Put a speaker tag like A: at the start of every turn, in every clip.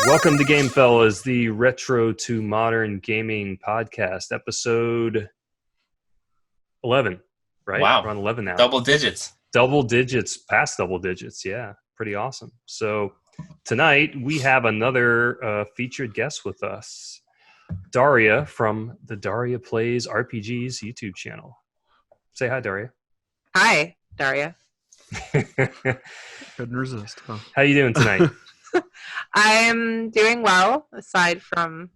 A: Welcome to GameFellas, the retro to modern gaming podcast, episode 11, right?
B: Wow.
A: We're on 11 now.
B: Double digits.
A: Double digits, past double digits. Yeah, pretty awesome. So tonight we have another featured guest with us, Daria from the Daria Plays RPGs YouTube channel. Say hi, Daria.
C: Hi, Daria.
D: Couldn't resist, huh?
A: How you doing tonight?
C: I'm doing well, aside from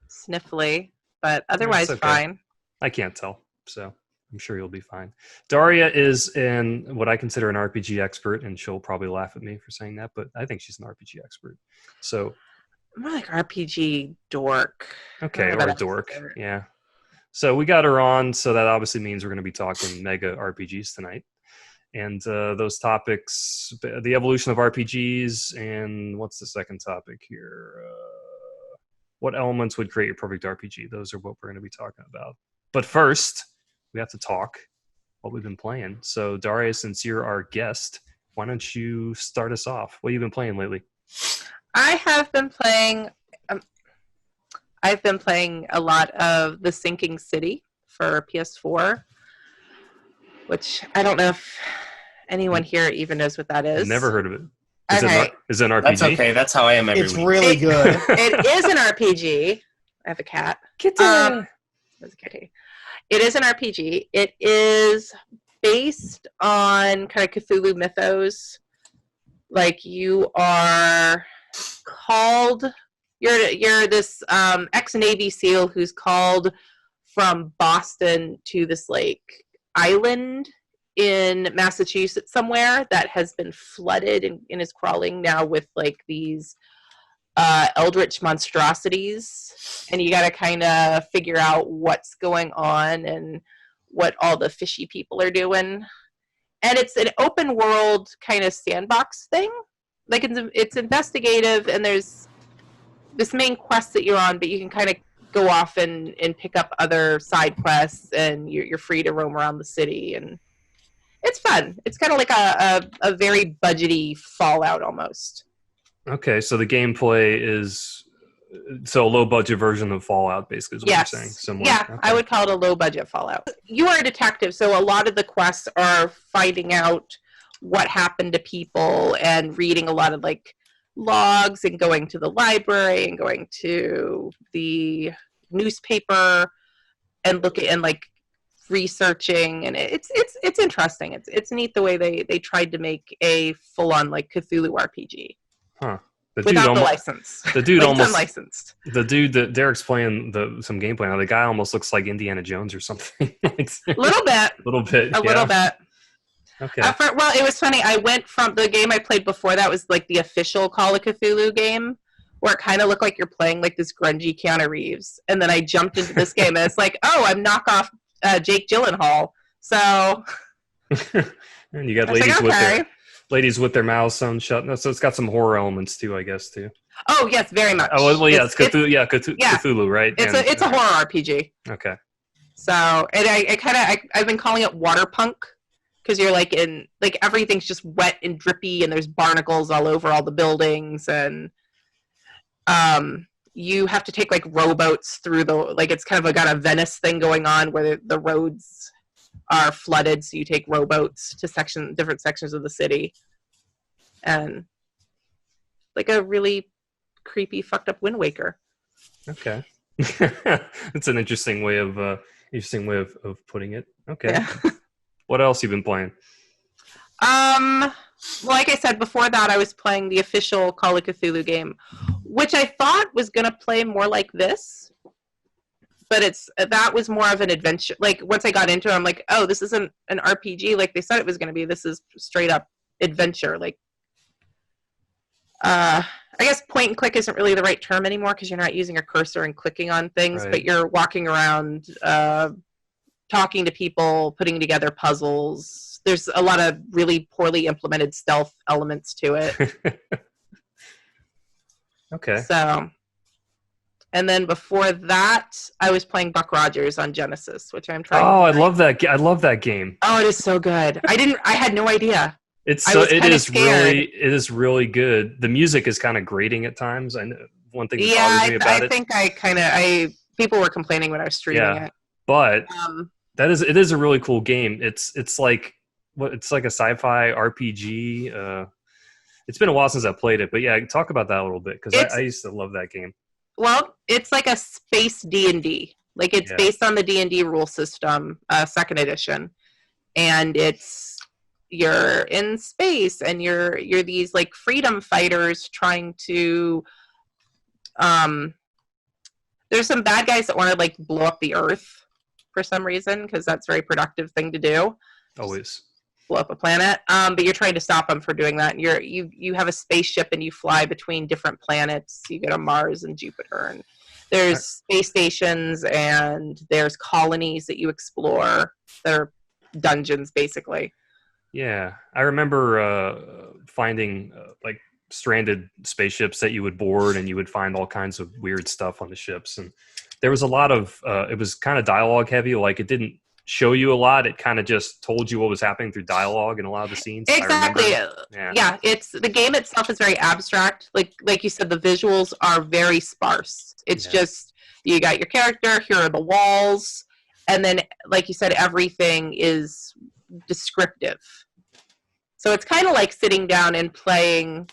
C: sniffly, but otherwise
A: okay.
C: fine.
A: I can't tell, so I'm sure you'll be fine. Daria is what I consider an RPG expert, and she'll probably laugh at me for saying that, but I think she's an RPG expert. So
C: More like RPG dork.
A: okay, or a dork, yeah. So we got her on, so that obviously means we're going to be talking mega RPGs tonight. And those topics, the evolution of RPGs, and what's the second topic here? What elements would create your perfect RPG? Those are what we're going to be talking about. But first, we have to talk what we've been playing. So, Daria, since you're our guest, why don't you start us off? What have you been playing lately?
C: I have been playing. I've been playing a lot of The Sinking City for PS4, which I don't know if anyone here even knows what that is.
A: I've never heard of it.
C: Okay.
A: Is it an RPG?
B: That's okay. That's how I am every
E: It's
B: week.
E: really good.
C: It is an RPG. I have a cat.
A: Kitten.
C: There's a kitty. It is an RPG. It is based on kind of Cthulhu mythos. Like you are called. You're this ex-Navy SEAL who's called from Boston to this island in Massachusetts somewhere that has been flooded and is crawling now with these eldritch monstrosities, and you got to kind of figure out what's going on and what all the fishy people are doing. And it's an open world kind of sandbox thing. It's investigative, and there's this main quest that you're on, but you can kind of go off and pick up other side quests, and you're free to roam around the city, and it's fun. It's kind of like a very budgety Fallout almost.
A: Okay, so the gameplay is a low budget version of Fallout, basically, is what you're saying. Similar.
C: Yeah,
A: okay.
C: I would call it a low budget Fallout. You are a detective, so a lot of the quests are finding out what happened to people and reading a lot of logs and going to the library and going to the newspaper and looking and researching, and it's interesting. It's neat the way they tried to make a full-on Cthulhu RPG.
A: Huh.
C: Without the license.
A: The dude almost
C: unlicensed.
A: The dude that Derek's playing some gameplay now, the guy almost looks like Indiana Jones or something.
C: A little bit.
A: Little bit. Okay.
C: Well, it was funny. I went from the game I played before that was the official Call of Cthulhu game, where it kind of looked like you're playing this grungy Keanu Reeves, and then I jumped into this game, and it's I'm knockoff Jake Gyllenhaal. So.
A: And you got ladies with their mouths sewn shut. No, so it's got some horror elements too, I guess, too.
C: Oh yes, very much.
A: Oh well, yeah, it's Cthulhu. Cthulhu, right?
C: It's a horror RPG.
A: Okay.
C: So, and I've been calling it water punk. Because you're everything's just wet and drippy, and there's barnacles all over all the buildings, and you have to take rowboats through it's kind of got a Venice thing going on where the roads are flooded, so you take rowboats to different sections of the city, and a really creepy, fucked up Wind Waker.
A: Okay, it's an interesting way of putting it. Okay.
C: Yeah.
A: What else you been playing?
C: Like I said, before that I was playing the official Call of Cthulhu game, which I thought was going to play more like this, but that was more of an adventure. Once I got into it, I'm oh, this isn't an RPG like they said it was going to be. This is straight up adventure. I guess point and click isn't really the right term anymore, because you're not using a cursor and clicking on things, right. But you're walking around, talking to people, putting together puzzles. There's a lot of really poorly implemented stealth elements to it.
A: Okay.
C: So, and then before that, I was playing Buck Rogers on Genesis, which I'm trying.
A: Oh, I love that. I love that game.
C: Oh, it is so good. I had no idea.
A: It is really good. The music is kind of grating at times. I know one thing that bothers me about it.
C: I think people were complaining when I was streaming it.
A: But it is a really cool game. It's like a sci-fi RPG. It's been a while since I played it, but yeah, talk about that a little bit because I used to love that game.
C: Well, it's like a space D&D. Like it's based on the D&D rule system, second edition, and you're in space and you're these like freedom fighters trying to. There's some bad guys that want to like blow up the Earth for some reason because that's a very productive thing to do.
A: Always.
C: Blow up a planet, but you're trying to stop them for doing that. And you have a spaceship and you fly between different planets. You go to Mars and Jupiter, and there's space stations and there's colonies that you explore that are dungeons, basically.
A: Yeah, I remember finding like stranded spaceships that you would board, and you would find all kinds of weird stuff on the ships. And there was a lot of it was kind of dialogue heavy. Like it didn't show you a lot. It kind of just told you what was happening through dialogue in a lot of the scenes.
C: Exactly. Yeah, it's the game itself is very abstract. Like you said, the visuals are very sparse. It's just you got your character, here are the walls, and then like you said, everything is descriptive. So it's kind of like sitting down and playing,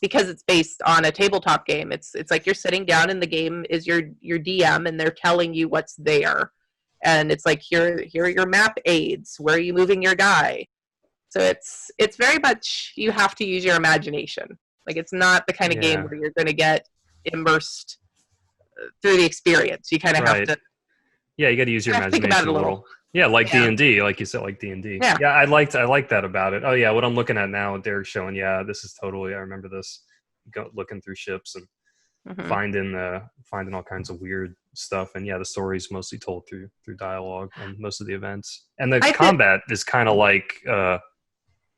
C: because it's based on a tabletop game. It's like you're sitting down and the game is your DM and they're telling you what's there. And it's like here are your map aids. Where are you moving your guy? So it's very much you have to use your imagination. Like it's not the kind of game where you're going to get immersed through the experience. You kind of have to.
A: Yeah, you got to use your imagination
C: think about it a little.
A: Yeah, like D&D, like you said, like D&D. Yeah, I like that about it. Oh yeah, what I'm looking at now, Derek's showing. Yeah, this is totally. I remember this. Looking through ships and finding all kinds of weird stuff, and the story's mostly told through dialogue and most of the events. And the combat is kind of like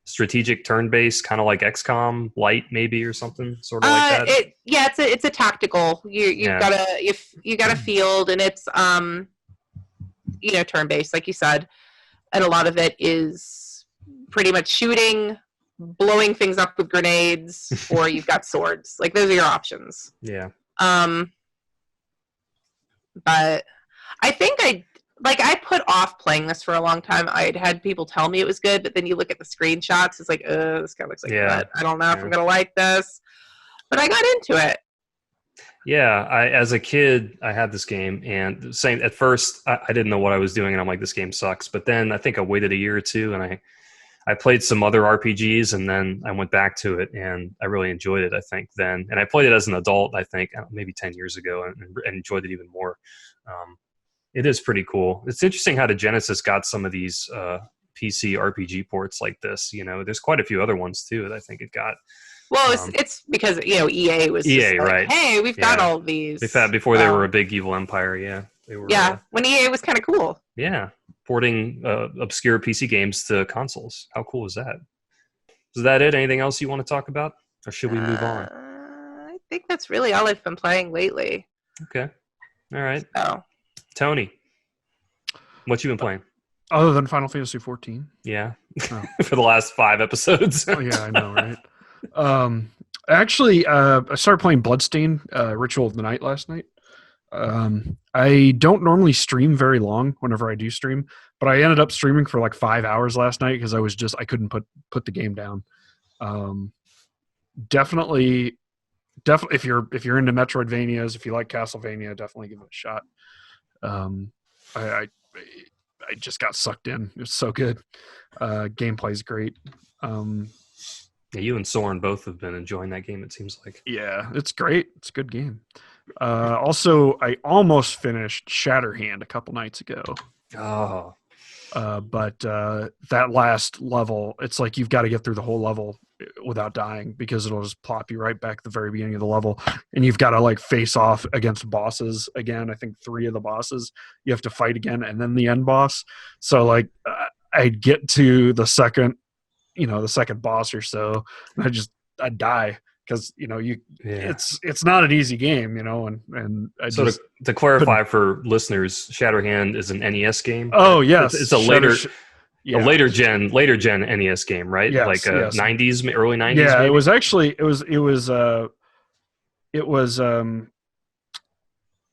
A: strategic turn-based, kind of like XCOM Light maybe, or something sort of like that.
C: It's a tactical. You got a field, and it's turn-based, like you said, and a lot of it is pretty much shooting, blowing things up with grenades, or you've got swords. Like those are your options.
A: Yeah.
C: But I think I put off playing this for a long time. I'd had people tell me it was good, but then you look at the screenshots, it's like, this kind of looks like that. I don't know if I'm gonna like this. But I got into it.
A: Yeah, as a kid, I had this game, and same at first, I didn't know what I was doing, and I'm like, this game sucks. But then I think I waited a year or two, and I played some other RPGs, and then I went back to it, and I really enjoyed it, I think, then. And I played it as an adult, I think, maybe 10 years ago, and enjoyed it even more. It is pretty cool. It's interesting how the Genesis got some of these PC RPG ports like this. There's quite a few other ones, too, that I think it got.
C: Well, it's because, EA was just like,
A: right.
C: Hey, we've got all of these.
A: Before they were a big evil empire, They were,
C: when EA was kind of cool.
A: Yeah, porting obscure PC games to consoles. How cool is that? Is that it? Anything else you want to talk about? Or should we move on?
C: I think that's really all I've been playing lately.
A: Okay. All right.
C: So.
A: Tony, what you been playing?
B: Other than Final Fantasy 14?
A: Yeah. Oh. For the last 5 episodes.
B: Oh, yeah, I know, right? Actually, I started playing Bloodstained Ritual of the Night last night. I don't normally stream very long whenever I do stream, but I ended up streaming for like 5 hours last night because I couldn't put the game down. Definitely if you're into Metroidvanias, if you like Castlevania, definitely give it a shot. I just got sucked in. It's so good. Gameplay's great.
A: Yeah, you and Soren both have been enjoying that game, it seems like.
B: Yeah, it's great. It's a good game. Also, I almost finished Shatterhand a couple nights ago.
A: Oh.
B: But that last level, it's like you've got to get through the whole level without dying because it'll just plop you right back at the very beginning of the level. And you've got to like face off against bosses again. I think 3 of the bosses you have to fight again, and then the end boss. So like I'd get to the second boss or so, and I'd die because it's not an easy game, and
A: to clarify for listeners, Shatterhand is an NES game.
B: Oh yes,
A: it's a later A later gen NES game, right?
B: Yes,
A: like
B: yes.
A: 90s, early 90s.
B: Yeah,
A: maybe?
B: it was actually it was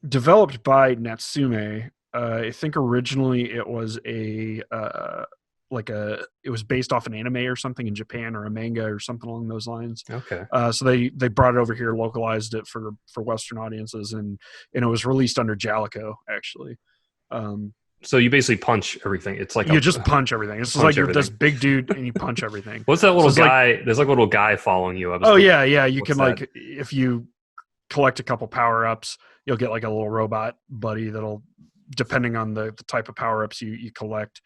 B: developed by Natsume. I think originally it was it was based off an anime or something in Japan, or a manga or something along those lines.
A: Okay.
B: So they brought it over here, localized it for Western audiences, and it was released under Jalico actually.
A: So you basically punch everything. It's like
B: you just punch everything. It's just like you're this big dude and you punch everything.
A: What's that little guy? There's like a little guy following you.
B: Yeah. You can like, if you collect a couple power ups, you'll get like a little robot buddy that'll, depending on the type of power ups you collect.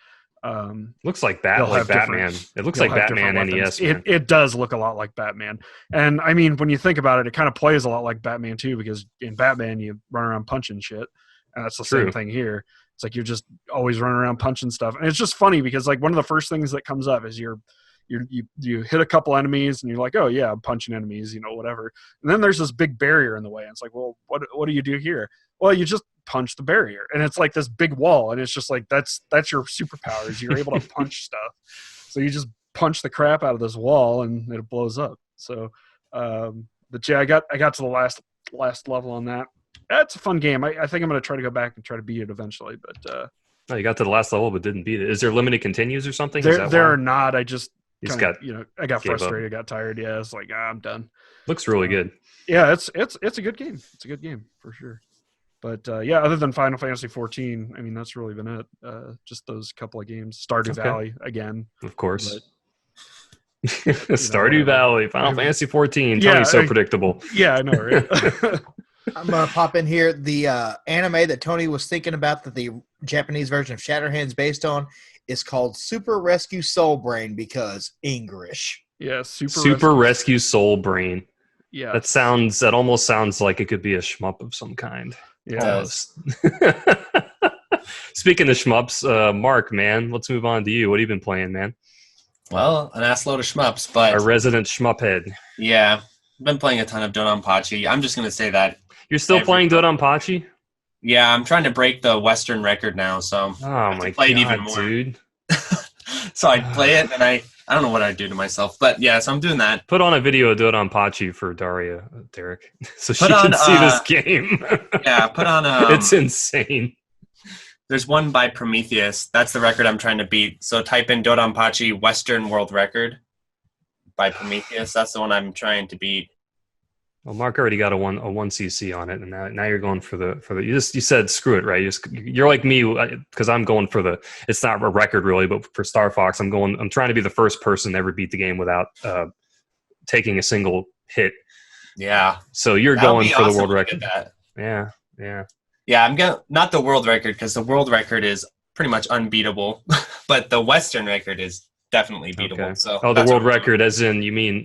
A: Looks like Batman. It looks like Batman NES.
B: It does look a lot like Batman. And I mean, when you think about it kind of plays a lot like Batman too, because in Batman you run around punching shit, and that's the same thing here. It's like you're just always running around punching stuff, and it's just funny because like one of the first things that comes up is you hit a couple enemies and you're like, oh yeah, I'm punching enemies, whatever. And then there's this big barrier in the way, and it's like, well, what do you do here? Well, you just punch the barrier, and it's like this big wall, and it's just like that's your superpowers. You're able to punch stuff, so you just punch the crap out of this wall and it blows up. So, but yeah, I got to the last level on that. That's a fun game. I think I'm going to try to go back and try to beat it eventually. But
A: you got to the last level but didn't beat it. Is there limited continues or something?
B: There are not. I just
A: got
B: I got frustrated. I got tired. Yeah, it's like I'm done.
A: Looks really good.
B: Yeah, it's a good game. It's a good game for sure. But yeah, other than Final Fantasy 14, I mean that's really been it. Just those couple of games. Stardew Valley again,
A: of course.
B: But,
A: Stardew Valley, Final Fantasy 14. Tony's so predictable.
B: Yeah, I know, right?
D: I'm going to pop in here. The anime that Tony was thinking about that the Japanese version of Shatterhand's based on is called Super Rescue Soul Brain because English.
B: Yeah,
A: Super Rescue Soul Brain.
B: Yeah.
A: That almost sounds like it could be a shmup of some kind.
B: Yeah.
A: Speaking of shmups, Mark, man, let's move on to you. What have you been playing, man?
E: Well, an ass load of shmups, but...
A: Our resident shmup head.
E: Yeah. I've been playing a ton of Dodonpachi. I'm just going to say that.
A: You're still playing Dodonpachi?
E: Yeah, I'm trying to break the Western record now, so
A: I my
E: play
A: God,
E: it even more.
A: Dude.
E: So I'd play it, and I don't know what I'd do to myself. But yeah, so I'm doing that.
A: Put on a video of Dodonpachi for Daria, Derek, so she can see this game.
E: Yeah, put on...
A: it's insane.
E: There's one by Prometheus. That's the record I'm trying to beat. So type in Dodonpachi Western World Record by Prometheus. That's the one I'm trying to beat.
A: Well, Mark already got a 1cc on it, and now you're going for the you said screw it, right? You're like me because I'm going for the, it's not a record really, but for Star Fox I'm trying to be the first person to ever beat the game without taking a single hit.
E: Yeah.
A: So you're going for the world record. Yeah.
E: I'm going not the world record because the world record is pretty much unbeatable, but the Western record is definitely beatable.
A: Okay.
E: So
A: the world record, as in you mean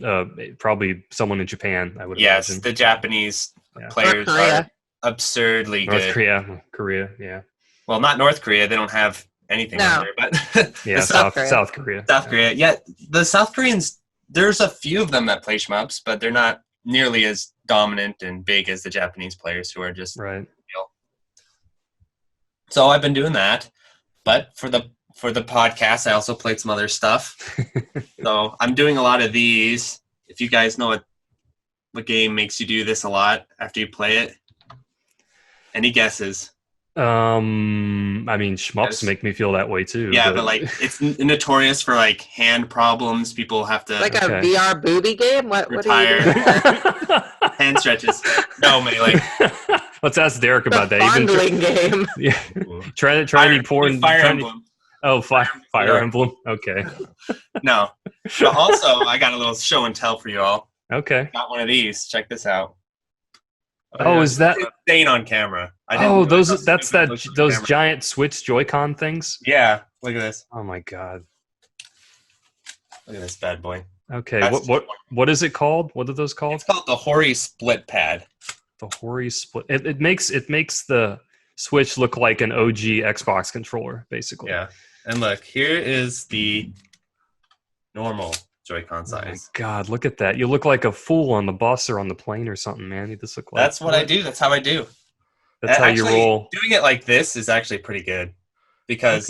A: probably someone in Japan, I would imagine.
E: Yes, the Japanese players are absurdly good.
A: North Korea, yeah.
E: Well, not North Korea. They don't have anything on there, but
A: yeah, South Korea.
E: South Korea. Yeah, the South Koreans, there's a few of them that play shmups, but they're not nearly as dominant and big as the Japanese players who are just
A: right.
E: So I've been doing that, but for the podcast, I also played some other stuff. So I'm doing a lot of these. If you guys know what game makes you do this a lot after you play it, any guesses?
A: I mean, shmups make me feel that way too.
E: Yeah, but like it's notorious for like hand problems. People have to
C: like a VR booby game. What
E: retire.
C: What are you
E: hand stretches. No, Melee.
A: Let's ask Derek about that.
C: Fondling game.
A: Yeah, try any porn.
E: Fire Emblem.
A: Oh, Fire Emblem. Okay.
E: No, but also I got a little show and tell for you all.
A: Okay.
E: Got one of these. Check this out.
A: Oh, is that
E: it's staying on camera?
A: Those giant Switch Joy-Con things?
E: Yeah. Look at this.
A: Oh my God.
E: Look at this bad boy.
A: Okay. What is it called? What are those called?
E: It's called the Hori Split Pad.
A: The Hori Split. It makes the Switch look like an OG Xbox controller, basically.
E: Yeah. And look, here is the normal Joy-Con size.
A: Oh my God, look at that. You look like a fool on the bus or on the plane or something, man. You just look like...
E: That's what I do. That's how I do.
A: That's how you roll.
E: Doing it like this is actually pretty good because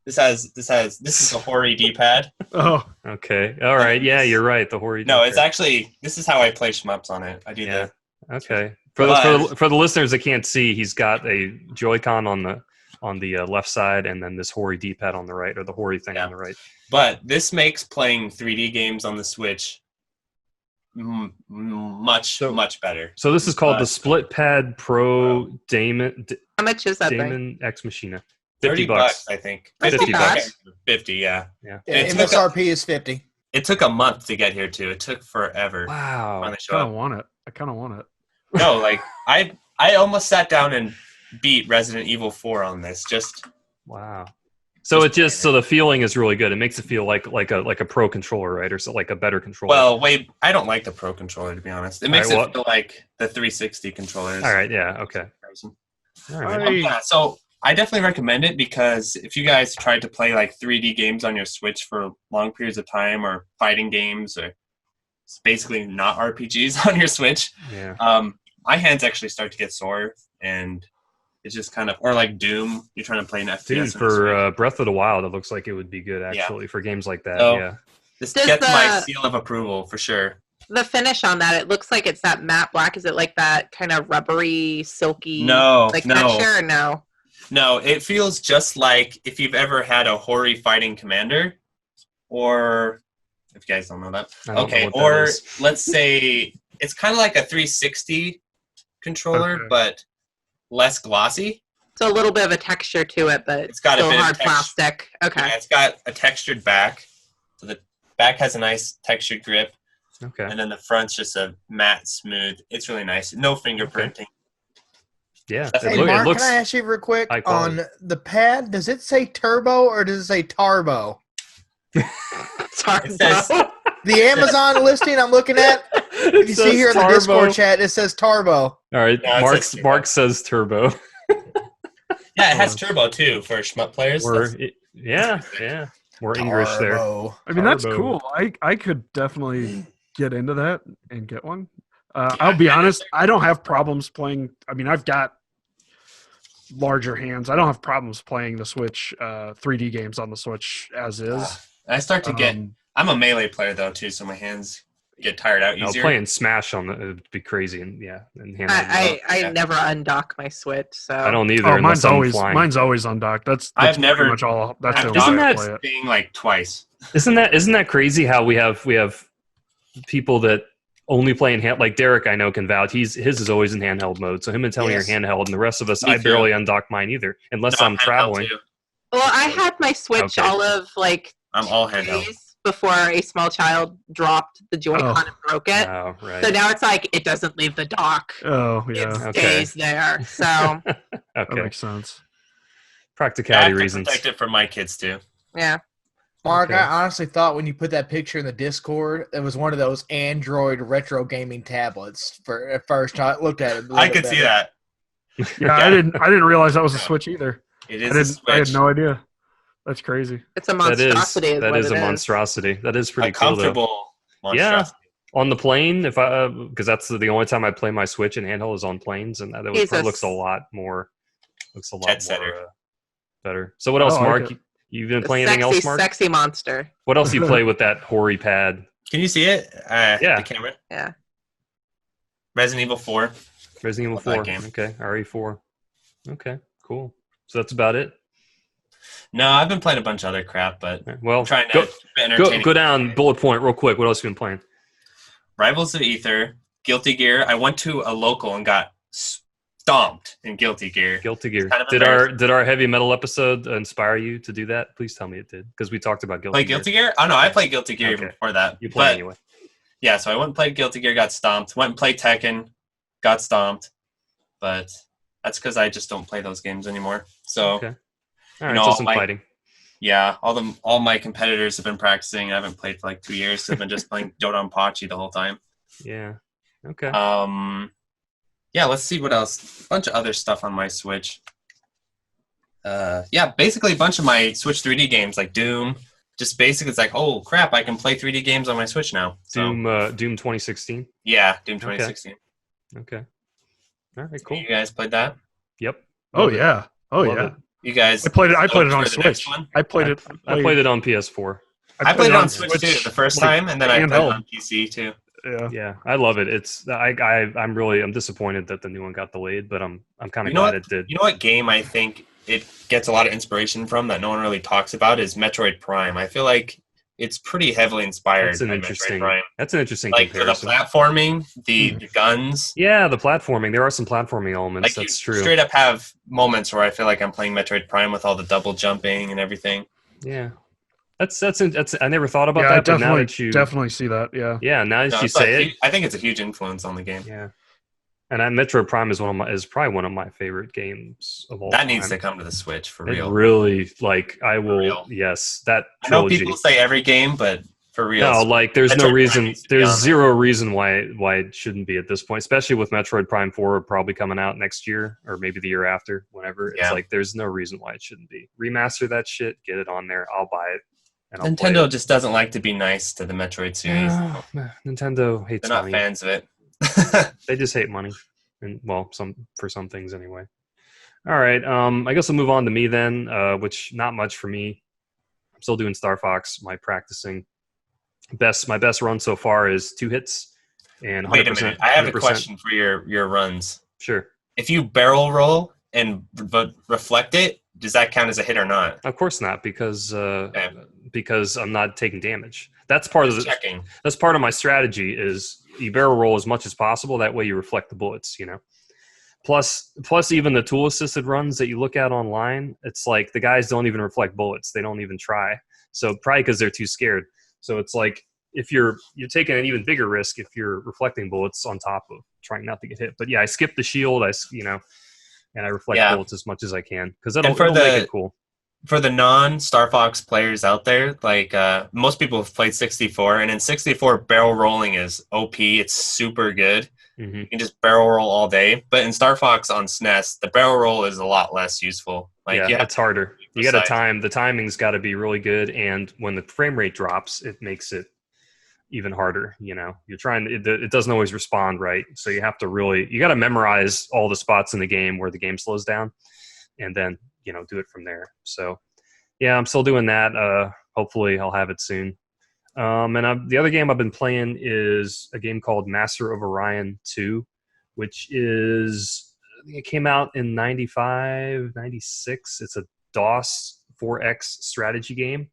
E: This is a Hori D-pad.
B: Oh,
A: Okay. All right. Yeah, you're right. The Hori.
E: No,
A: okay.
E: it's actually this is how I play shmups on it. I do
A: Yeah.
E: the
A: Okay.
E: But-
A: For the listeners that can't see, he's got a Joy-Con on the left side, and then this Hori D-pad on the right, or the Hori thing on the right.
E: But this makes playing 3D games on the Switch much better.
A: So this is called the Split Pad Pro Damon
C: How much is that thing?
A: Damon X Machina.
E: $30, I think.
C: That's
A: $50.
C: not bad.
E: 50, yeah.
A: Yeah.
E: It took
D: MSRP is 50.
E: It took a month to get here too. It took forever.
A: Wow.
E: Finally
B: I
E: show
B: kind
E: up.
B: of want it. I kind of want it.
E: No, like I almost sat down and beat Resident Evil 4 on this. Just
A: Wow. So the feeling is really good. It makes it feel like a pro controller, right? Or so like a better controller.
E: well, wait. I don't like the Pro controller to be honest. It makes
A: Alright,
E: it feel like the 360 controllers.
A: all right. Yeah. Okay. All right.
E: Yeah, so I definitely recommend it because if you guys tried to play like 3D games on your Switch for long periods of time, or fighting games, or it's basically not RPGs on your Switch,
A: Yeah.
E: my hands actually start to get sore, and it's just kind of, or like Doom, you're trying to play an FPS.
A: Dude,
E: on the
A: for
E: Switch.
A: Breath of the Wild, it looks like it would be good actually for games like that.
E: So-
A: Yeah.
E: This
C: Does
E: gets my
C: the-
E: seal of approval for sure.
C: The finish on that, it looks like it's that matte black. Is it like that kind of rubbery, silky
E: No,
C: texture? Or no.
E: No, it feels just like if you've ever had a Hori Fighting Commander, or if you guys don't know that.
A: I don't know
E: Okay,
A: what that
E: or
A: is.
E: let's say it's kind of like a 360 controller,
B: Okay.
E: but less glossy.
C: So a little bit of a texture to it, but
E: It's got a
C: still
E: bit of
C: hard
E: text-
C: plastic. Okay.
E: Yeah, it's got a textured back. So the back has a nice textured grip,
A: Okay.
E: and then the front's just a matte, smooth. It's really nice. No fingerprinting.
A: Yeah.
E: Hey,
D: Hey, Mark,
A: it looks.
D: can I ask you real quick
A: high quality.
D: on the pad? Does it say turbo or does it say tarbo?
C: It's hard
E: It says-
C: though.
D: The Amazon listing I'm looking at, if you see here in the Discord chat, it says turbo.
A: All right.
E: No, it says
A: Mark says turbo.
E: Yeah, it has turbo too for shmup players.
A: Yeah. More English there.
D: Turbo.
B: I mean, that's
A: Turbo.
B: cool. I could definitely get into that and get one. I'll be honest, I don't have problems playing. I mean, I've got larger hands. I don't have problems playing the Switch 3D games on the Switch as is.
E: I start to get.
B: Um,
E: I'm a melee player though too, so my hands get tired out
A: No,
E: easier.
A: playing Smash on it'd be crazy, and handheld.
C: I
E: Yeah.
C: never undock my Switch, so
A: I don't either.
B: Oh,
A: unless I'm flying.
B: mine's always undocked. That's
E: I've
B: pretty
E: never-
B: much all. That's the
E: I've
B: only
A: Isn't
B: way I
A: that-
B: play it.
E: thing like twice.
A: Isn't that crazy? How we have people that only play in hand, like Derek. I know can vouch. His is always in handheld mode. So him and Tony
D: Yes.
A: are handheld, and the rest of us,
E: Me
A: I
E: too.
A: barely undock mine either, unless
E: No,
A: I'm
E: handheld
A: traveling.
E: too.
C: well, I had my Switch
A: Okay.
C: all of like
E: I'm all handheld.
C: days before a small child dropped the Joy-Con and broke it.
A: Oh, right.
C: So now it's like it doesn't leave the dock.
B: Oh
C: It
B: yeah,
A: Okay.
C: stays there. So
B: that
A: Okay.
B: makes sense.
E: I
A: Practicality
E: have to
A: reasons.
E: protect it for my kids too.
C: yeah.
D: Mark,
A: Okay.
D: I honestly thought when you put that picture in the Discord, it was one of those Android retro gaming tablets. For at first, I looked at it.
E: I could see that.
B: Yeah, I didn't realize that was a Switch either.
E: It
B: I
E: is.
B: I had no idea. That's crazy.
C: It's a
A: That
C: monstrosity.
A: is
C: what
A: a
C: it
A: monstrosity. That is pretty
E: a
A: cool though.
E: comfortable monstrosity.
A: On the plane, if I because that's the only time I play my Switch and handheld is on planes, and that
C: Jesus.
A: looks a lot more.
E: Jet setter.
A: Better. So what else,
B: I like
A: Mark?
B: it.
A: You've been
C: is.
A: playing anything
C: Sexy,
A: else, Mark?
C: sexy monster.
A: What else do you play with that Hori pad?
E: Can you see it?
A: Yeah.
E: The camera.
C: Yeah.
E: Resident Evil 4.
A: Resident Evil
E: Love that
A: 4.
E: game.
A: Okay, RE4. Okay, cool. So that's about it.
E: No, I've been playing a bunch of other crap, but
A: Well,
E: I'm trying to
A: go,
E: be entertaining.
A: go down bullet point real quick. What else have you been playing?
E: Rivals of Ether, Guilty Gear. I went to a local and got stomped in Guilty Gear.
A: Guilty Gear.
E: kind of
A: Did our heavy metal episode inspire you to do that? Please tell me it did, because we talked about Guilty
E: Play
A: Gear.
E: Guilty Gear? Oh no, I played Guilty Gear even
A: Okay.
E: before that.
A: You play
E: But,
A: anyway.
E: Yeah, so I went and played Guilty Gear, got stomped. Went and played Tekken, got stomped. But that's because I just don't play those games anymore. So
A: Okay. All right,
E: know,
A: so some
E: like-
A: fighting.
E: yeah, all my competitors have been practicing. I haven't played for like 2 years. So I've been just playing Dodonpachi the whole time.
A: Yeah. Okay.
E: Yeah, let's see what else. A bunch of other stuff on my Switch. Yeah, basically a bunch of my Switch 3D games like Doom. Just basically, it's like, oh crap, I can play 3D games on my Switch now. So,
A: Doom 2016.
E: yeah, Doom 2016.
A: Okay. All right. Cool.
E: You guys played that?
A: Yep.
B: Oh
A: Love it.
B: yeah. Oh
A: Love
B: yeah.
A: it.
E: You guys.
B: I played it on
E: for the next
B: Switch.
E: one?
B: I played
A: it on PS4.
E: I played it on Switch too the first
B: like,
E: time, and then I played it
B: handheld.
E: on PC too.
B: Yeah.
A: Yeah, I love it. I'm disappointed that the new one got delayed, but I'm kind of glad it did.
E: You know what game I think it gets a lot of inspiration from that no one really talks about is Metroid Prime. I feel like it's pretty heavily inspired by Metroid Prime.
A: That's an interesting
E: Like for the
A: comparison.
E: platforming, the guns.
A: Yeah, the platforming. There are some platforming elements.
E: Like
A: That's
E: you
A: true.
E: straight up have moments where I feel like I'm playing Metroid Prime with all the double jumping and everything.
A: Yeah, that's. I never thought about that. But now that you
B: definitely see that. Yeah.
A: Yeah, now that you say it,
E: I think it's a huge influence on the game.
A: Yeah, and Metroid Prime is probably one of my favorite games of all time.
E: That needs to come to the Switch for real.
A: Really, like I will. Yes, that trilogy.
E: I know people say every game, but for real.
A: No, like there's
E: Metroid
A: no reason. There's zero reason why it shouldn't be at this point, especially with Metroid Prime 4 probably coming out next year or maybe the year after, whenever. It's like there's no reason why it shouldn't be. Remaster that shit, get it on there. I'll buy it. And
E: Nintendo just doesn't like to be nice to the Metroid series.
A: Nintendo hates
E: They're not
A: money.
E: fans of it.
A: They just hate money, and well, for some things anyway. All right, I guess I'll move on to me then, which not much for me. I'm still doing Star Fox. My practicing. My best run so far is 2 hits and 100%.
E: Wait a minute, I have
A: 100%.
E: a question for your runs.
A: Sure.
E: If you barrel roll and reflect it, does that count as a hit or not?
A: Of course not, because I'm not taking damage. That's part of
E: checking.
A: That's part of my strategy is you barrel roll as much as possible. That way you reflect the bullets, you know. Plus even the tool assisted runs that you look at online, it's like the guys don't even reflect bullets. They don't even try. So probably because they're too scared. So it's like if you're taking an even bigger risk if you're reflecting bullets on top of trying not to get hit. But yeah, I skip the shield. And I reflect bullets as much as I can because it'll make it cool.
E: For the non-Star Fox players out there, like most people have played 64, and in 64, barrel rolling is OP. It's super good.
A: Mm-hmm.
E: You can just barrel roll all day. But in Star Fox on SNES, the barrel roll is a lot less useful. Like,
A: it's harder. You got to time. The timing's got to be really good, and when the frame rate drops, it makes it even harder. You know, you're trying. It doesn't always respond right, so you have to you got to memorize all the spots in the game where the game slows down, and then do it from there. So, yeah, I'm still doing that. Hopefully, I'll have it soon. And the other game I've been playing is a game called Master of Orion 2, which it came out in 95, 96. It's a DOS 4X strategy game.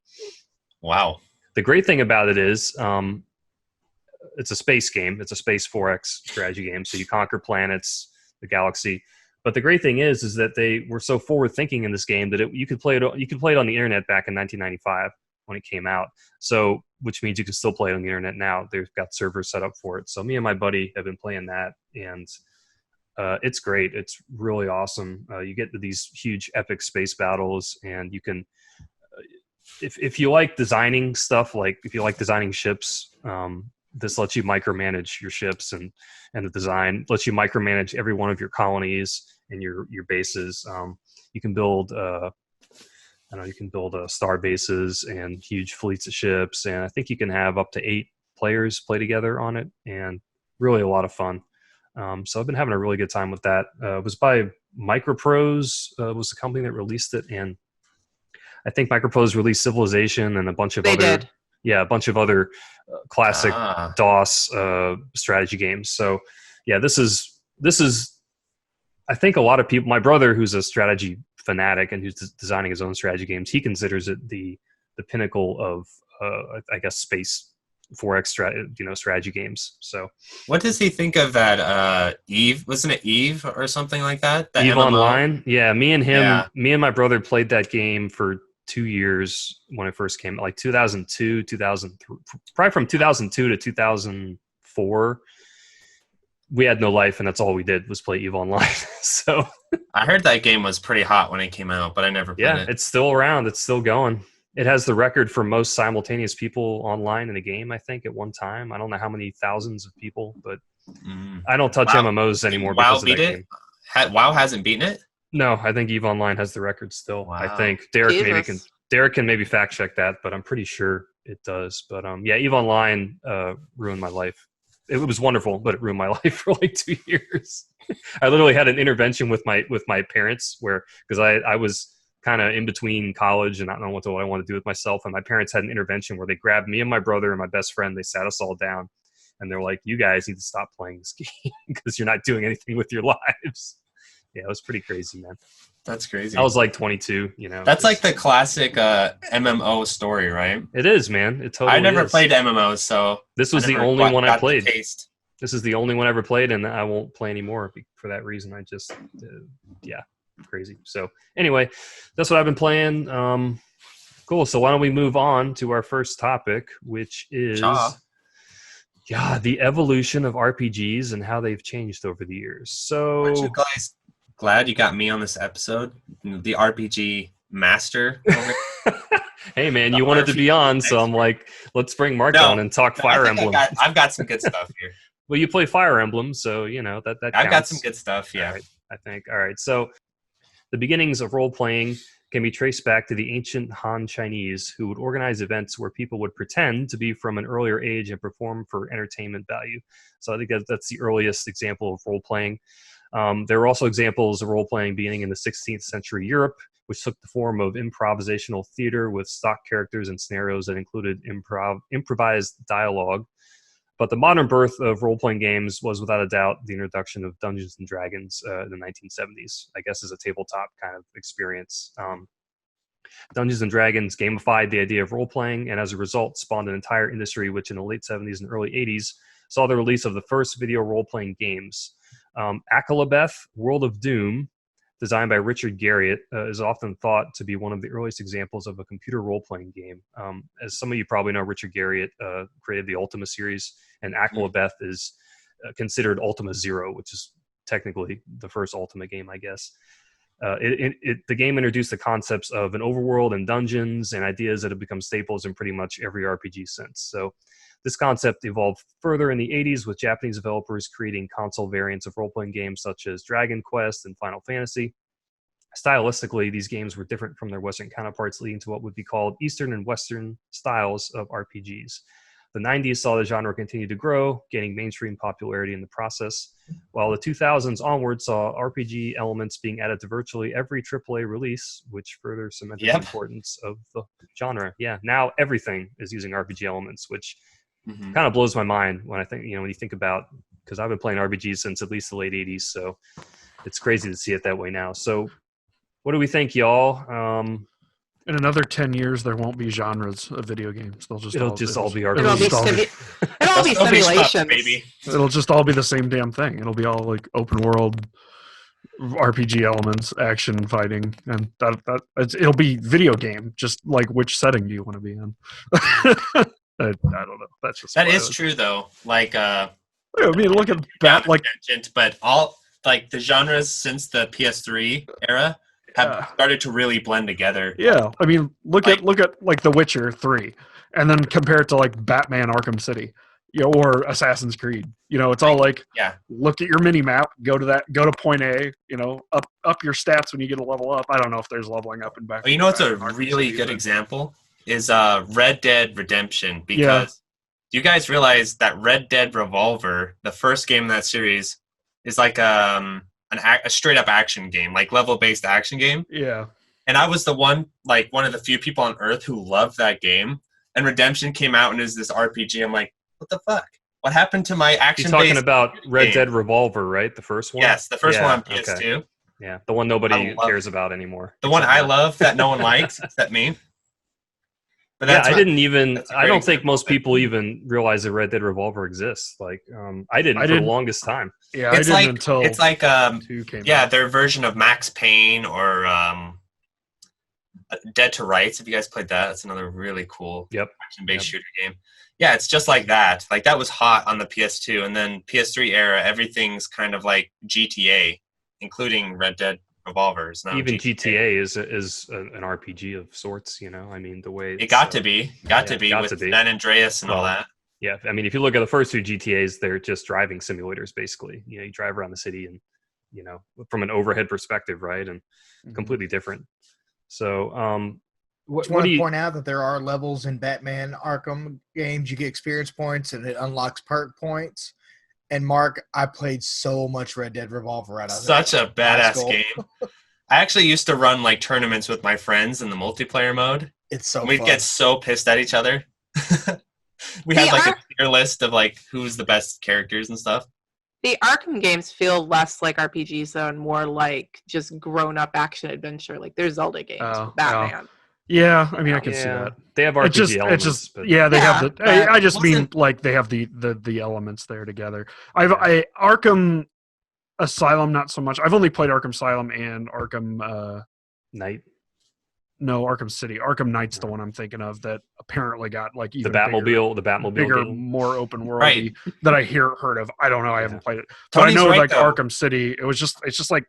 E: Wow.
A: The great thing about it is it's a space game. It's a space 4X strategy game. So you conquer planets, the galaxy. But the great thing is that they were so forward thinking in this game that you could play it on the internet back in 1995 when it came out. So, which means you can still play it on the internet now. They've got servers set up for it. So me and my buddy have been playing that, and it's great. It's really awesome. You get to these huge epic space battles, and you can, if you like designing stuff, like if you like designing ships, this lets you micromanage your ships, and the design lets you micromanage every one of your colonies and your bases. You can build star bases and huge fleets of ships, and I think you can have up to 8 players play together on it, and really a lot of fun. So I've been having a really good time with that. It was by Microprose, was the company that released it, and I think Microprose released Civilization and a bunch of other classic DOS strategy games. So yeah, this is I think a lot of people, my brother who's a strategy fanatic and who's designing his own strategy games, he considers it the pinnacle of I guess space 4X strategy games. So
E: what does he think of that Eve? Wasn't it Eve or something like that?
A: Eve
E: MMO?
A: Online? Yeah, me and my brother played that game for 2 years when it first came, like 2002, 2003, probably from 2002 to 2004. We had no life, and that's all we did was play EVE Online. So
E: I heard that game was pretty hot when it came out, but I never played it.
A: Yeah, it's still around. It's still going. It has the record for most simultaneous people online in a game, I think, at one time. I don't know how many thousands of people, but I don't touch MMOs anymore because of that game.
E: WoW hasn't beaten it?
A: No, I think EVE Online has the record still.
E: Wow.
A: I think Derek can maybe fact check that, but I'm pretty sure it does. But yeah, EVE Online ruined my life. It was wonderful, but it ruined my life for like 2 years. I literally had an intervention with my parents because I was kind of in between college and not knowing what I want to do with myself. And my parents had an intervention where they grabbed me and my brother and my best friend. They sat us all down, and they're like, "You guys need to stop playing this game because you're not doing anything with your lives." Yeah, it was pretty crazy, man.
E: That's crazy.
A: I was like 22,
E: That's like the classic MMO story, right?
A: It is, man. It totally
E: I never
A: is.
E: played MMOs, so
A: this was the only one I played.
E: Taste.
A: This is the only one I ever played, and I won't play anymore for that reason. I just, crazy. So anyway, that's what I've been playing. Cool. So why don't we move on to our first topic, which is the evolution of RPGs and how they've changed over the years. So
E: aren't you guys glad you got me on this episode? The RPG master.
A: Hey man, you wanted to be on, so I'm like, let's bring Mark on and talk Fire Emblem.
E: I've got some good stuff here.
A: Well, you play Fire Emblem, so you know that counts.
E: I've got some good stuff. Yeah,
A: right, I think. All right, so the beginnings of role playing can be traced back to the ancient Han Chinese, who would organize events where people would pretend to be from an earlier age and perform for entertainment value. So I think that's the earliest example of role playing. There were also examples of role playing beginning in the 16th century Europe, which took the form of improvisational theater with stock characters and scenarios that included improvised dialogue. But the modern birth of role-playing games was without a doubt the introduction of Dungeons & Dragons in the 1970s, I guess as a tabletop kind of experience. Dungeons & Dragons gamified the idea of role-playing, and as a result spawned an entire industry which in the late 70s and early 80s saw the release of the first video role-playing games. Akalabeth, World of Doom, designed by Richard Garriott, is often thought to be one of the earliest examples of a computer role-playing game. As some of you probably know, Richard Garriott created the Ultima series, and Akalabeth is considered Ultima Zero, which is technically the first Ultima game, I guess. The game introduced the concepts of an overworld and dungeons and ideas that have become staples in pretty much every RPG since. So this concept evolved further in the 80s with Japanese developers creating console variants of role-playing games such as Dragon Quest and Final Fantasy. Stylistically, these games were different from their Western counterparts, leading to what would be called Eastern and Western styles of RPGs. The 90s saw the genre continue to grow, gaining mainstream popularity in the process, while the 2000s onward saw RPG elements being added to virtually every AAA release, which further cemented the importance of the genre. Yeah, now everything is using RPG elements, which kind of blows my mind when I think, when you think about, because I've been playing RPGs since at least the late 80s, so it's crazy to see it that way now. So what do we think, y'all?
B: In another 10 years, there won't be genres of video games. It'll just all be
C: RPGs. It'll be simulations,
E: baby.
B: It'll just all be the same damn thing. It'll be all like open world RPG elements, action, fighting, and it'll be video game. Just like which setting do you want to be in? I don't know. That's just
E: that is true though. Like
B: I mean, look at that. Like,
E: but all like the genres since the PS3 era have started to really blend together.
B: Yeah, I mean, look at like The Witcher 3, and then compare it to like Batman: Arkham City, or Assassin's Creed. It's all like, look at your mini map, go to point A, up your stats when you get a level up. I don't know if there's leveling up in back.
E: Well, what's a really good example is Red Dead Redemption, because do you guys realize that Red Dead Revolver, the first game in that series, is like a straight up action game, like level based action game.
B: Yeah.
E: And I was one of the few people on earth who loved that game. And Redemption came out and is this RPG. I'm like, what the fuck? What happened to my action?
A: You're talking about Red Dead Revolver, right? The first one.
E: Yes, the first one on PS2.
A: Okay. Yeah, the one nobody cares about anymore.
E: The one I love that no one likes, except me.
A: But I don't think most people even realize that Red Dead Revolver exists. Like, I didn't for the longest time.
B: Yeah, I didn't until
E: it's like
B: 2 came out.
E: Their version of Max Payne or Dead to Rights. Have you guys played that? That's another really cool action-based shooter game. Yeah, it's just like that. Like that was hot on the PS2, and then PS3 era, everything's kind of like GTA, including Red Dead Revolver.
A: Even GTA is an RPG of sorts. I mean, the way
E: it got to be with San Andreas and all that.
A: Yeah, I mean, if you look at the first 2 GTAs, they're just driving simulators, basically. You drive around the city and, from an overhead perspective, right? And completely different. So,
D: I want to point out that there are levels in Batman Arkham games. You get experience points and it unlocks perk points. And Mark, I played so much Red Dead Revolver.
E: Such a badass game. I actually used to run like tournaments with my friends in the multiplayer mode.
D: It's so
E: We'd
D: fun.
E: get so pissed at each other. We had like a tier list of like who's the best characters and stuff.
C: The Arkham games feel less like RPGs though, and more like just grown-up action adventure. Like there's Zelda games, Batman.
B: Yeah, I mean, I can see that.
A: They have RPG elements. But...
B: Yeah, they have the. I just mean
E: wasn't-
B: like they have the elements there together. Arkham Asylum, not so much. I've only played Arkham Asylum and Arkham
A: Knight.
B: No, Arkham City. Arkham Knight's the one I'm thinking of that apparently got like even
A: The Batmobile
B: bigger,
A: game.
B: more open world
E: Right.
B: that I heard of. I don't know. I haven't played it, but
E: Tony's
B: I know
E: right,
B: like
E: though.
B: Arkham City. It's just like a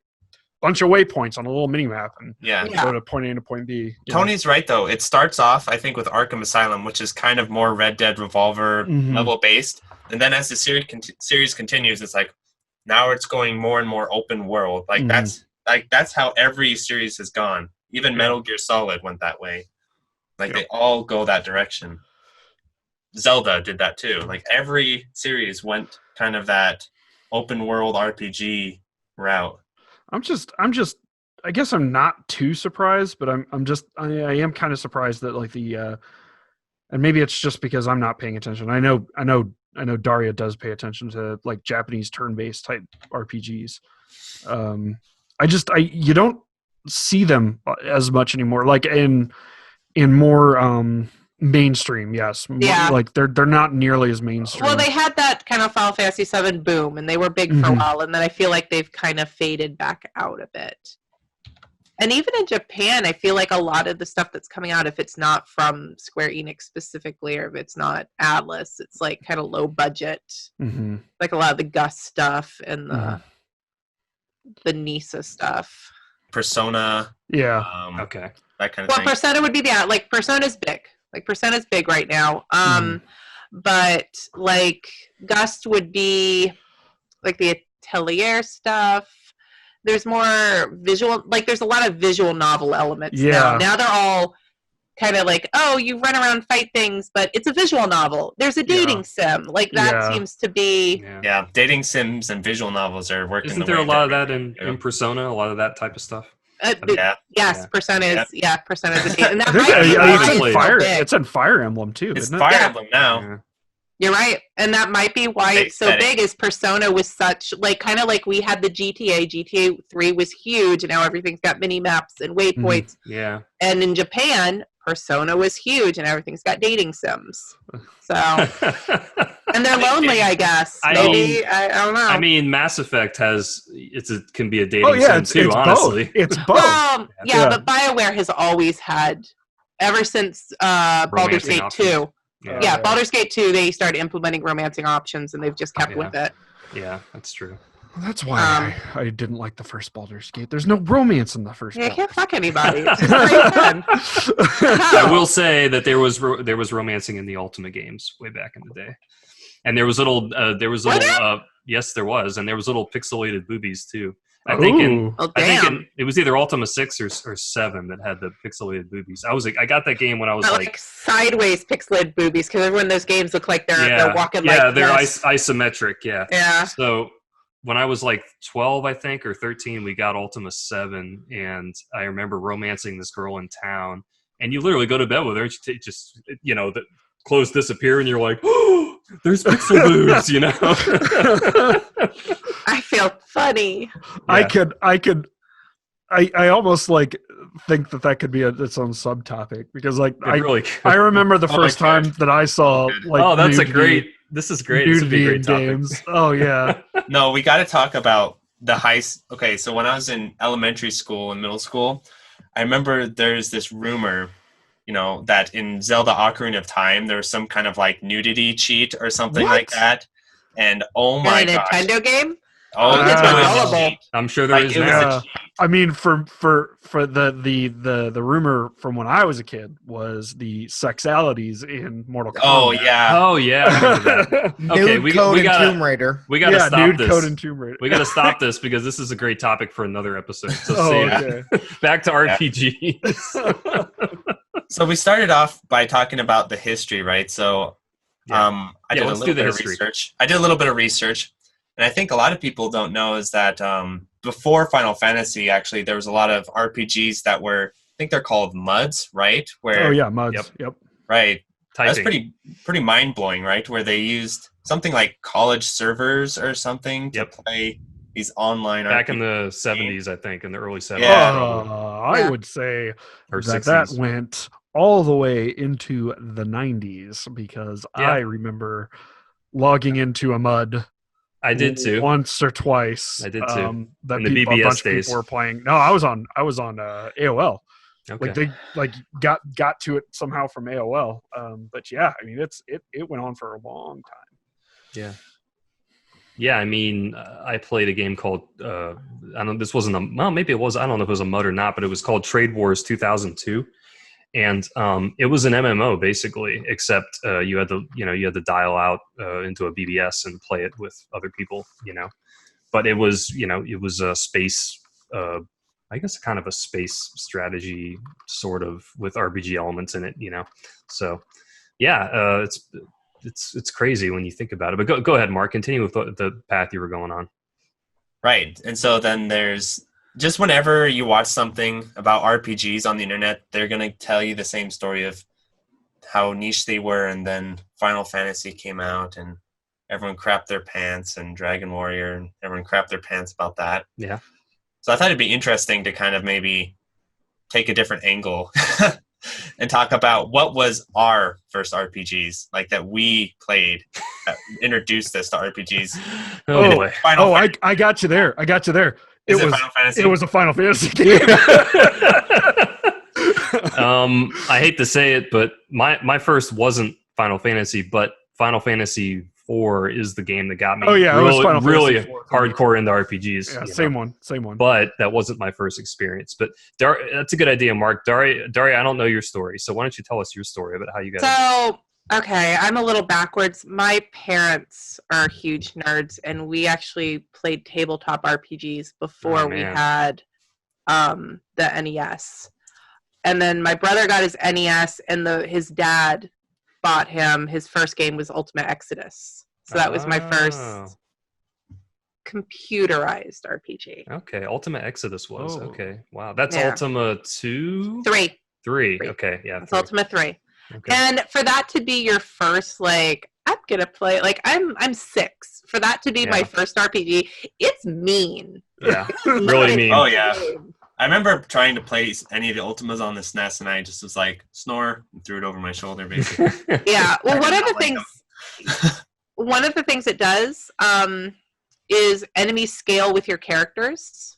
B: bunch of waypoints on a little mini map and
E: Yeah.
C: Yeah.
B: go to point A to point B. you know.
E: Tony's right though. It starts off, I think, with Arkham Asylum, which is kind of more Red Dead Revolver
B: Mhm.
E: level based, and then as the series continues, it's like now it's going more and more open world. Like
B: Mhm.
E: that's how every series has gone. Even Metal Gear Solid went that way. Like they all go that direction. Zelda did that too. Like every series went kind of that open world RPG route.
B: I'm just I guess I'm not too surprised, but I am kind of surprised that like the and maybe it's just because I'm not paying attention. I know Daria does pay attention to like Japanese turn-based type RPGs. You don't see them as much anymore. Like in more mainstream, yes.
C: Yeah.
B: Like they're not nearly as mainstream.
C: Well, they had that kind of Final Fantasy VII boom, and they were big for a while, and then I feel like they've kind of faded back out a bit. And even in Japan, I feel like a lot of the stuff that's coming out, if it's not from Square Enix specifically, or if it's not Atlas, it's like kind of low budget.
B: Mm-hmm.
C: Like a lot of the Gus stuff and the Nisa stuff.
E: Persona.
B: Yeah.
A: Okay.
E: That kind of
C: Well,
E: thing.
C: Persona would be like Persona's big. Like Persona's big right now. But like Gust would be like the Atelier stuff. There's more visual, like there's a lot of visual novel elements now. Now they're all kind of like, oh, you run around, fight things, but it's a visual novel. There's a dating sim. Like that seems to be...
E: Yeah, dating sims and visual novels are working.
A: Isn't there a lot of that in Persona? A lot of that type of stuff?
C: Yes, Persona is. Yeah, Persona is a dating. And that
B: it's in Fire Emblem too.
E: It's
B: isn't it?
E: Fire Emblem now.
A: Yeah.
C: You're right. And that might be why it's so big, is Persona was such, like, kind of like we had the GTA. GTA 3 was huge, and now everything's got mini maps and waypoints.
A: Yeah.
C: And in Japan, Persona was huge, and everything's got dating sims. So, and they're lonely, I guess. I don't know.
A: I mean, Mass Effect can be a dating sim too,
B: it's
A: honestly.
B: Both. It's both.
C: Well, but BioWare has always had, ever since Baldur's Gate 2. Yeah, Baldur's Gate 2, they started implementing romancing options, and they've just kept with it.
A: Yeah, that's true.
B: Well, that's why I didn't like the first Baldur's Gate. There's no romance in the first.
C: Yeah, you can't fuck anybody. It's just great fun.
A: I will say that there was romancing in the Ultima games way back in the day, and there was yes, there was, and there was little pixelated boobies too. I think it was either Ultima 6 or 7 that had the pixelated boobies. I got that game when I was
C: like sideways pixelated boobies, because everyone in those games look like they're walking like
A: they're
C: this.
A: Isometric.
C: Yeah.
A: So when I was like 12, I think, or 13, we got Ultima 7, and I remember romancing this girl in town, and you literally go to bed with her, and she just the clothes disappear, and you're like, oh, there's pixel boobs,
C: I feel funny.
B: Yeah. I almost like think that could be its own subtopic, because like I remember the first time that I saw like
A: this is great. This would be a great topic.
B: Games. Oh yeah.
E: No, we got to talk about the Okay, so when I was in elementary school and middle school, I remember there's this rumor, that in Zelda Ocarina of Time there was some kind of like nudity cheat or something like that, and oh my gosh,
C: Nintendo game.
E: Oh,
A: I'm sure there is now.
B: I mean, for the rumor from when I was a kid was the sexualities in Mortal Kombat.
E: Oh yeah.
A: Okay, we got
D: Tomb Raider.
A: We got to stop
B: nude
A: this.
B: Code and Tomb Raider.
A: We got to stop this, because this is a great topic for another episode. So back to RPGs.
E: So we started off by talking about the history, right? So I did a little bit of research. And I think a lot of people don't know is that before Final Fantasy, actually, there was a lot of RPGs that were, I think they're called MUDs, right? Where,
B: Oh yeah, MUDs. Yep.
E: Right. That's
A: Typing.
E: pretty mind-blowing, right? Where they used something like college servers or something to play these online
A: Back
E: RPG
A: in the 70s, I think, in the early 70s.
E: Yeah.
A: probably.
B: I would say
A: Or
B: that
A: 60s.
B: went all the way into the 90s because I remember logging into a MUD.
A: I did too.
B: Once or twice.
A: I did too.
B: That
A: In the
B: a bunch
A: BBS
B: of
A: days.
B: people were playing. No, I was on AOL.
A: Okay.
B: Like they got to it somehow from AOL. But yeah, I mean it went on for a long time.
A: Yeah. Yeah, I mean, I played a game called I don't. This wasn't a. Well, maybe it was. I don't know if it was a MUD or not, but it was called TradeWars 2002, and it was an MMO basically. Except you had to dial out into a BBS and play it with other people. But it was a space. I guess kind of a space strategy sort of with RPG elements in it. So yeah, it's crazy when you think about it. But go ahead, Mark. Continue with the path you were going on.
E: Right. And so then there's just whenever you watch something about RPGs on the internet, they're going to tell you the same story of how niche they were. And then Final Fantasy came out and everyone crapped their pants, and Dragon Warrior, and everyone crapped their pants about that.
A: Yeah.
E: So I thought it'd be interesting to kind of maybe take a different angle and talk about what was our first RPGs, like that we played, that introduced us to RPGs.
A: Oh boy!
B: I got you there.
E: Is it Final Fantasy?
B: It was a Final Fantasy game.
A: I hate to say it, but my first wasn't Final Fantasy, but Final Fantasy 4 is the game that got me really hardcore into RPGs.
B: Yeah, same one.
A: But that wasn't my first experience. But that's a good idea, Mark. Daria, I don't know your story, so why don't you tell us your story about how you guys...
C: So, okay, I'm a little backwards. My parents are huge nerds, and we actually played tabletop RPGs before we had the NES. And then my brother got his NES, and his dad bought him. His first game was Ultima Exodus. So that was my first computerized RPG.
A: Okay, Ultima Exodus was.
B: Oh.
A: Okay, wow. That's Ultima 2?
C: 3.
A: 3. Okay, yeah.
C: It's Ultima 3.
A: Okay.
C: And for that to be your first, I'm gonna play, I'm 6. For that to be my first RPG, it's mean.
A: Yeah, really mean.
E: Oh, yeah. I remember trying to play any of the Ultimas on the SNES, and I just was like, snore, and threw it over my shoulder, basically.
C: Yeah, well, one of the things it does is enemies scale with your characters,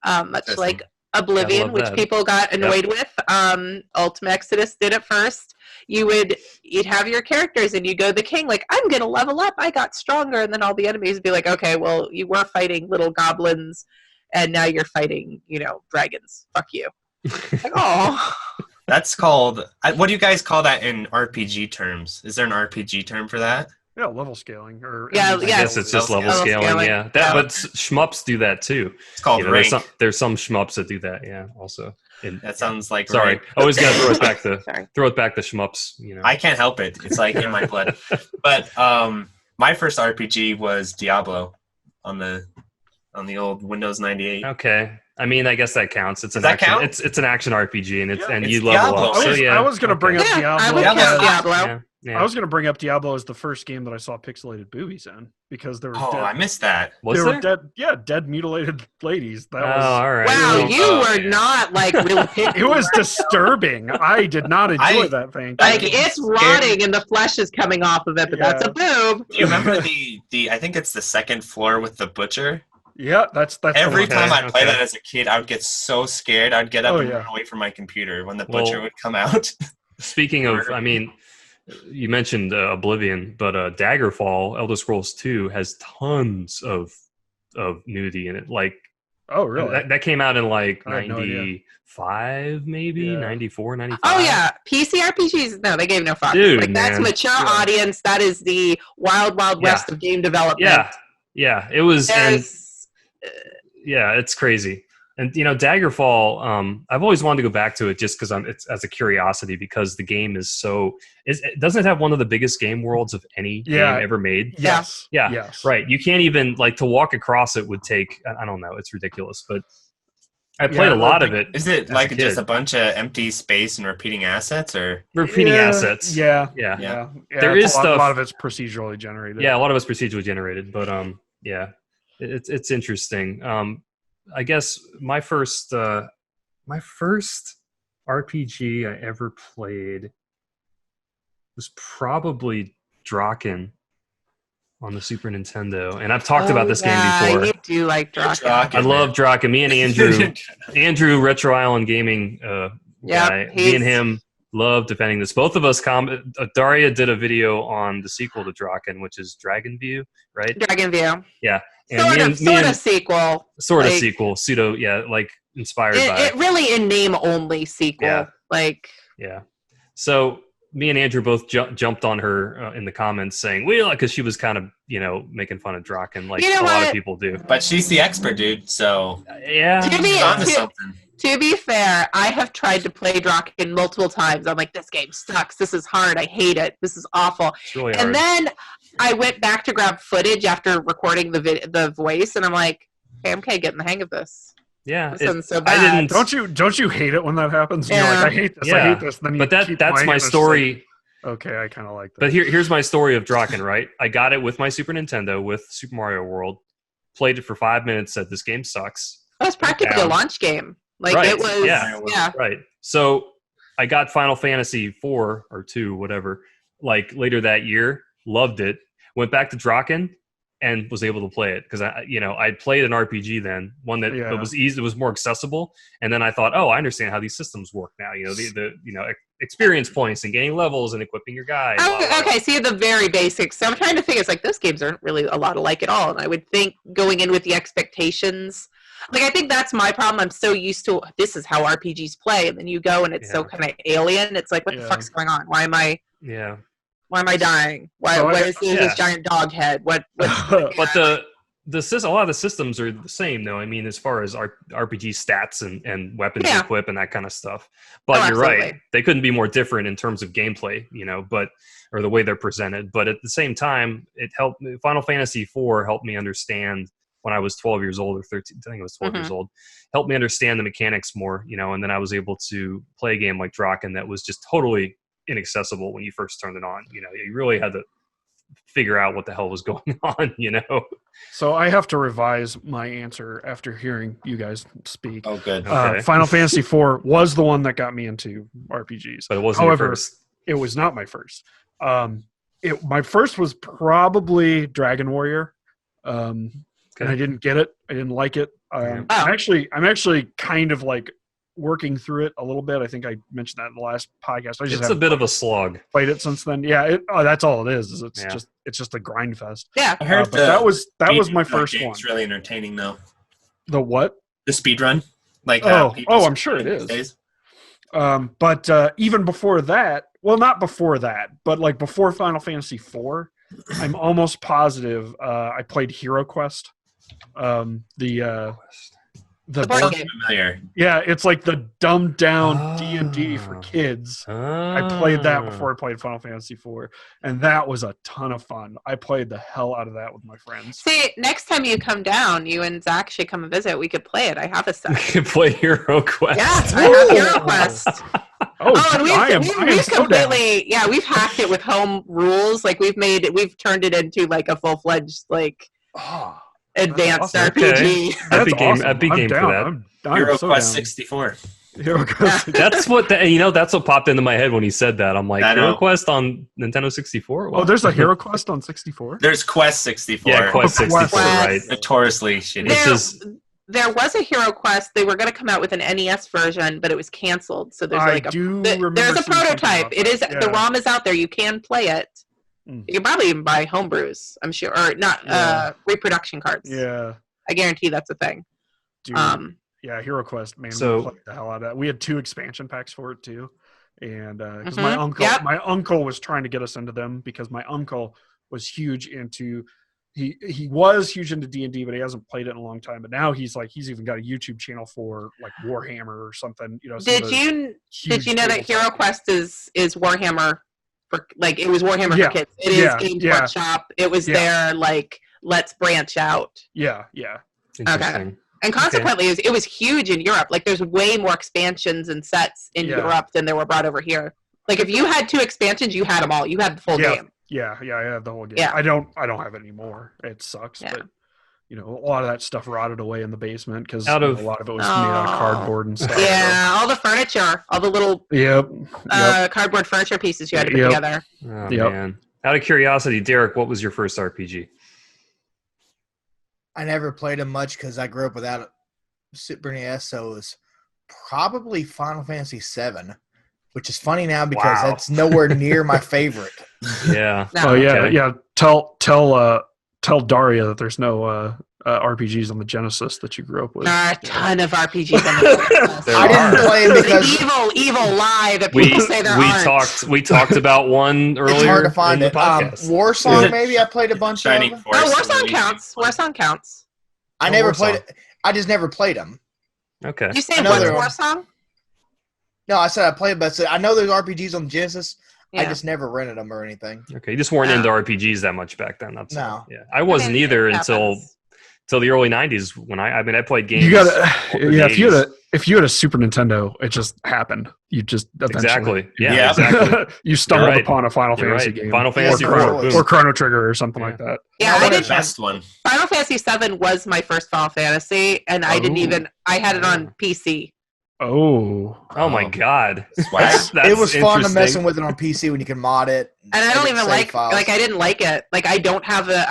C: much like Oblivion, which people got annoyed with. Ultima Exodus did it first. You'd have your characters, and you go the king, I'm going to level up. I got stronger. And then all the enemies would be like, okay, well, you were fighting little goblins, and now you're fighting, dragons. Fuck you. Oh.
E: That's called... What do you guys call that in RPG terms? Is there an RPG term for that?
B: Yeah, level scaling.
A: I guess it's just level scaling, yeah. But shmups do that too.
E: It's called rank.
A: There's some shmups that do that, yeah, also.
E: That sounds like
A: Sorry.
E: rank.
A: I always got to throw it back to shmups,
E: I can't help it. It's in my blood. But my first RPG was Diablo on the old Windows 98.
A: Okay. I mean, I guess that counts. It's an
E: Does that
A: action.
E: count?
A: It's an action RPG, and
E: it's
A: you level
E: Diablo.
A: up.
B: I was going to bring up Diablo.
C: I would count Diablo.
A: Yeah.
B: I was going to bring up Diablo as the first game that I saw pixelated boobies in because there was
E: I missed that.
A: Was there?
B: Dead mutilated ladies. That was
A: all right.
C: Wow, you were not really picky.
B: It was disturbing. I did not enjoy that thing.
C: It's rotting and the flesh is coming off of it, but that's a boob.
E: Do you remember the I think it's the second floor with the butcher?
B: Yeah, that's
E: every time I played that as a kid, I would get so scared. I'd get up and run away from my computer when the butcher would come out.
A: Speaking of, I mean, you mentioned Oblivion, but Daggerfall, Elder Scrolls 2 has tons of nudity in it.
B: Oh, really?
A: That came out in 95, maybe 94, 95.
C: Oh yeah, PC RPGs. No, they gave no fuck.
A: Dude,
C: that's mature audience. That is the wild west of game development.
A: Yeah. It was. Yeah, it's crazy. And Daggerfall, I've always wanted to go back to it just because it's as a curiosity, because the game is so. It doesn't have one of the biggest game worlds of any game ever made.
B: Yes.
A: Yeah.
B: Yes.
A: Right. You can't even to walk across it would take. I don't know. It's ridiculous, but I played a lot of it.
E: Is it
A: as
E: like
A: a
E: just
A: kid.
E: a bunch of empty space and repeating assets, or
A: Repeating assets.
B: Yeah.
A: There is
B: a
A: stuff.
B: A lot of it's procedurally generated.
A: Yeah, a lot of it's procedurally generated, but it's interesting. I guess my first RPG I ever played was probably Drakkhen on the Super Nintendo, and I've talked about this game before.
C: You do like Drakkhen.
A: I love Drakkhen. Me and Andrew Retro Island Gaming guy, me and him love defending this. Both of us, Daria did a video on the sequel to Drakkhen, which is Dragon View, right?
C: Dragon View.
A: Yeah. And
C: sort of sequel.
A: Sort of sequel. Pseudo, inspired by.
C: It really in name only sequel.
A: Yeah. Yeah. So me and Andrew both jumped on her in the comments saying, because she was kind of, making fun of Drakkhen like a lot of people do.
E: But she's the expert, dude, so.
A: Yeah.
C: To be fair, I have tried to play Drakkhen multiple times. I'm like, this game sucks. This is hard. I hate it. This is awful.
A: It's really
C: and
A: hard.
C: then I went back to grab footage after recording the voice, and I'm like, hey, I'm getting the hang of this.
A: Yeah,
C: this isn't so bad.
B: Don't you hate it when that happens?
C: Yeah.
B: You're like, I hate this. I hate this. Then you
A: that's my story.
B: Okay, I kind of like that.
A: But here's my story of Drakkhen, right? I got it with my Super Nintendo with Super Mario World. Played it for 5 minutes. Said this game sucks.
C: It was practically a launch game. It was. Yeah.
A: Right. So I got Final Fantasy 4 or 2, whatever. Later that year, loved it. Went back to Drakkhen and was able to play it because I played an RPG then, one that was easy, it was more accessible, and then I thought, I understand how these systems work now. The experience points and gaining levels and equipping your guy.
C: Okay, so you have the very basics. So I'm trying to think. It's like those games aren't really a lot alike at all, and I would think going in with the expectations. I think that's my problem. I'm so used to this is how RPGs play, and then you go and it's so kind of alien. It's like, what the fuck's going on? Why am I?
A: Yeah.
C: Why am I dying? Why is there this giant dog head? What?
A: But the system, a lot of the systems are the same, though. I mean, as far as RPG stats and weapons equip and that kind of stuff. But you're right; they couldn't be more different in terms of gameplay, or the way they're presented. But at the same time, it helped. Final Fantasy IV helped me understand when I was 12 years old or 13. I think it was 12 years old. Helped me understand the mechanics more, and then I was able to play a game like Drakkhen that was just totally inaccessible when you first turned it on. You really had to figure out what the hell was going on.
B: So I have to revise my answer after hearing you guys speak.
E: Oh, good.
A: Okay.
B: Final Fantasy IV was the one that got me into RPGs,
A: but it wasn't. However, your first.
B: It was not my first. My first was probably Dragon Warrior, and I didn't get it. I didn't like it. I'm actually kind of working through it a little bit. I think I mentioned that in the last podcast.
A: It's a bit of a slog.
B: Played it since then. Yeah, that's all it is. It's just a grind fest.
C: Yeah,
E: I heard
B: that was my first one.
E: It's really entertaining though.
B: The what?
E: The speedrun.
B: I'm sure it is. But even before that, well, not before that, but before Final Fantasy IV, I'm almost positive I played Hero Quest. The
C: board game.
E: Familiar.
B: Yeah, it's like the dumbed down D&D for kids. I played that before I played Final Fantasy IV, and that was a ton of fun. I played the hell out of that with my friends.
C: See, next time you come down, you and Zach should come and visit. We could play it. I have a set.
A: We could play Hero Quest.
C: Yes, I have Hero Quest.
B: And
C: we've completely, we've hacked it with home rules. We've turned it into a full-fledged advanced RPG.
A: I'd be game for that.
E: Hero Quest 64.
B: Hero Quest.
A: That's what that's what popped into my head when he said that. I'm like, Hero Quest on Nintendo 64?
B: Wow. Oh, there's a Hero Quest on 64?
E: There's Quest 64.
A: Yeah, Quest 64, right.
E: Notoriously shitty.
C: There was a Hero Quest. They were going to come out with an NES version, but it was canceled. So there's there's a prototype. It is the ROM is out there. You can play it. You can probably even buy homebrews, I'm sure, or not reproduction cards.
B: Yeah,
C: I guarantee that's a thing.
B: Dude, Hero Quest, man.
A: So
B: we played the hell out of that. We had 2 expansion packs for it too, and because my uncle was trying to get us into them because my uncle was huge into he was huge into D&D, but he hasn't played it in a long time. But now he's even got a YouTube channel for like Warhammer or something.
C: Did you know that Hero Quest is Warhammer for like it was Warhammer for kids? It is Games Workshop. It was their like let's branch out.
B: Yeah.
A: Interesting.
C: And consequently, it was huge in Europe. Like there's way more expansions and sets in Europe than there were brought over here. Like if you had 2 expansions, you had them all. You had the full game.
B: Yeah, I have the whole game.
C: Yeah.
B: I don't have it anymore. It sucks, but a lot of that stuff rotted away in the basement because a lot of it was made out of cardboard and stuff.
C: Yeah, all the furniture, all the little cardboard furniture pieces you had to put together.
A: Oh, man. Out of curiosity, Derek, what was your first RPG?
D: I never played them much because I grew up without a Super NES, so it was probably Final Fantasy VII, which is funny now because that's nowhere near my favorite.
A: Yeah.
C: No.
B: Oh yeah, yeah. Tell Daria that there's no RPGs on the Genesis that you grew up with.
C: There are a ton of RPGs on the Genesis.
D: I didn't play it because
C: evil lie that people say there aren't.
A: We talked about one earlier.
D: It's hard to find it. Warsong, maybe I played a bunch of.
C: Warsong counts. Warsong counts.
D: I never played it. I just never played them.
A: Okay.
C: You say what's Warsong?
D: No, I said I played, but I know there's RPGs on Genesis.
C: Yeah.
D: I just never rented them or anything.
A: Okay, you just weren't into RPGs that much back then. That's
D: no.
A: Yeah, I wasn't either until the early '90s when I played games.
B: You gotta, if you had a Super Nintendo, it just happened. You just
A: exactly exactly.
B: You stumbled upon a Final Fantasy game,
A: Final Fantasy
B: or Chrono Trigger or something like that.
C: Yeah, I did
E: the best one.
C: Final Fantasy VII was my first Final Fantasy, and I didn't even. I had it on PC.
B: Oh
A: my God!
D: That's it was fun to messing with it on PC when you can mod it.
C: And I don't even like I didn't like it. Like I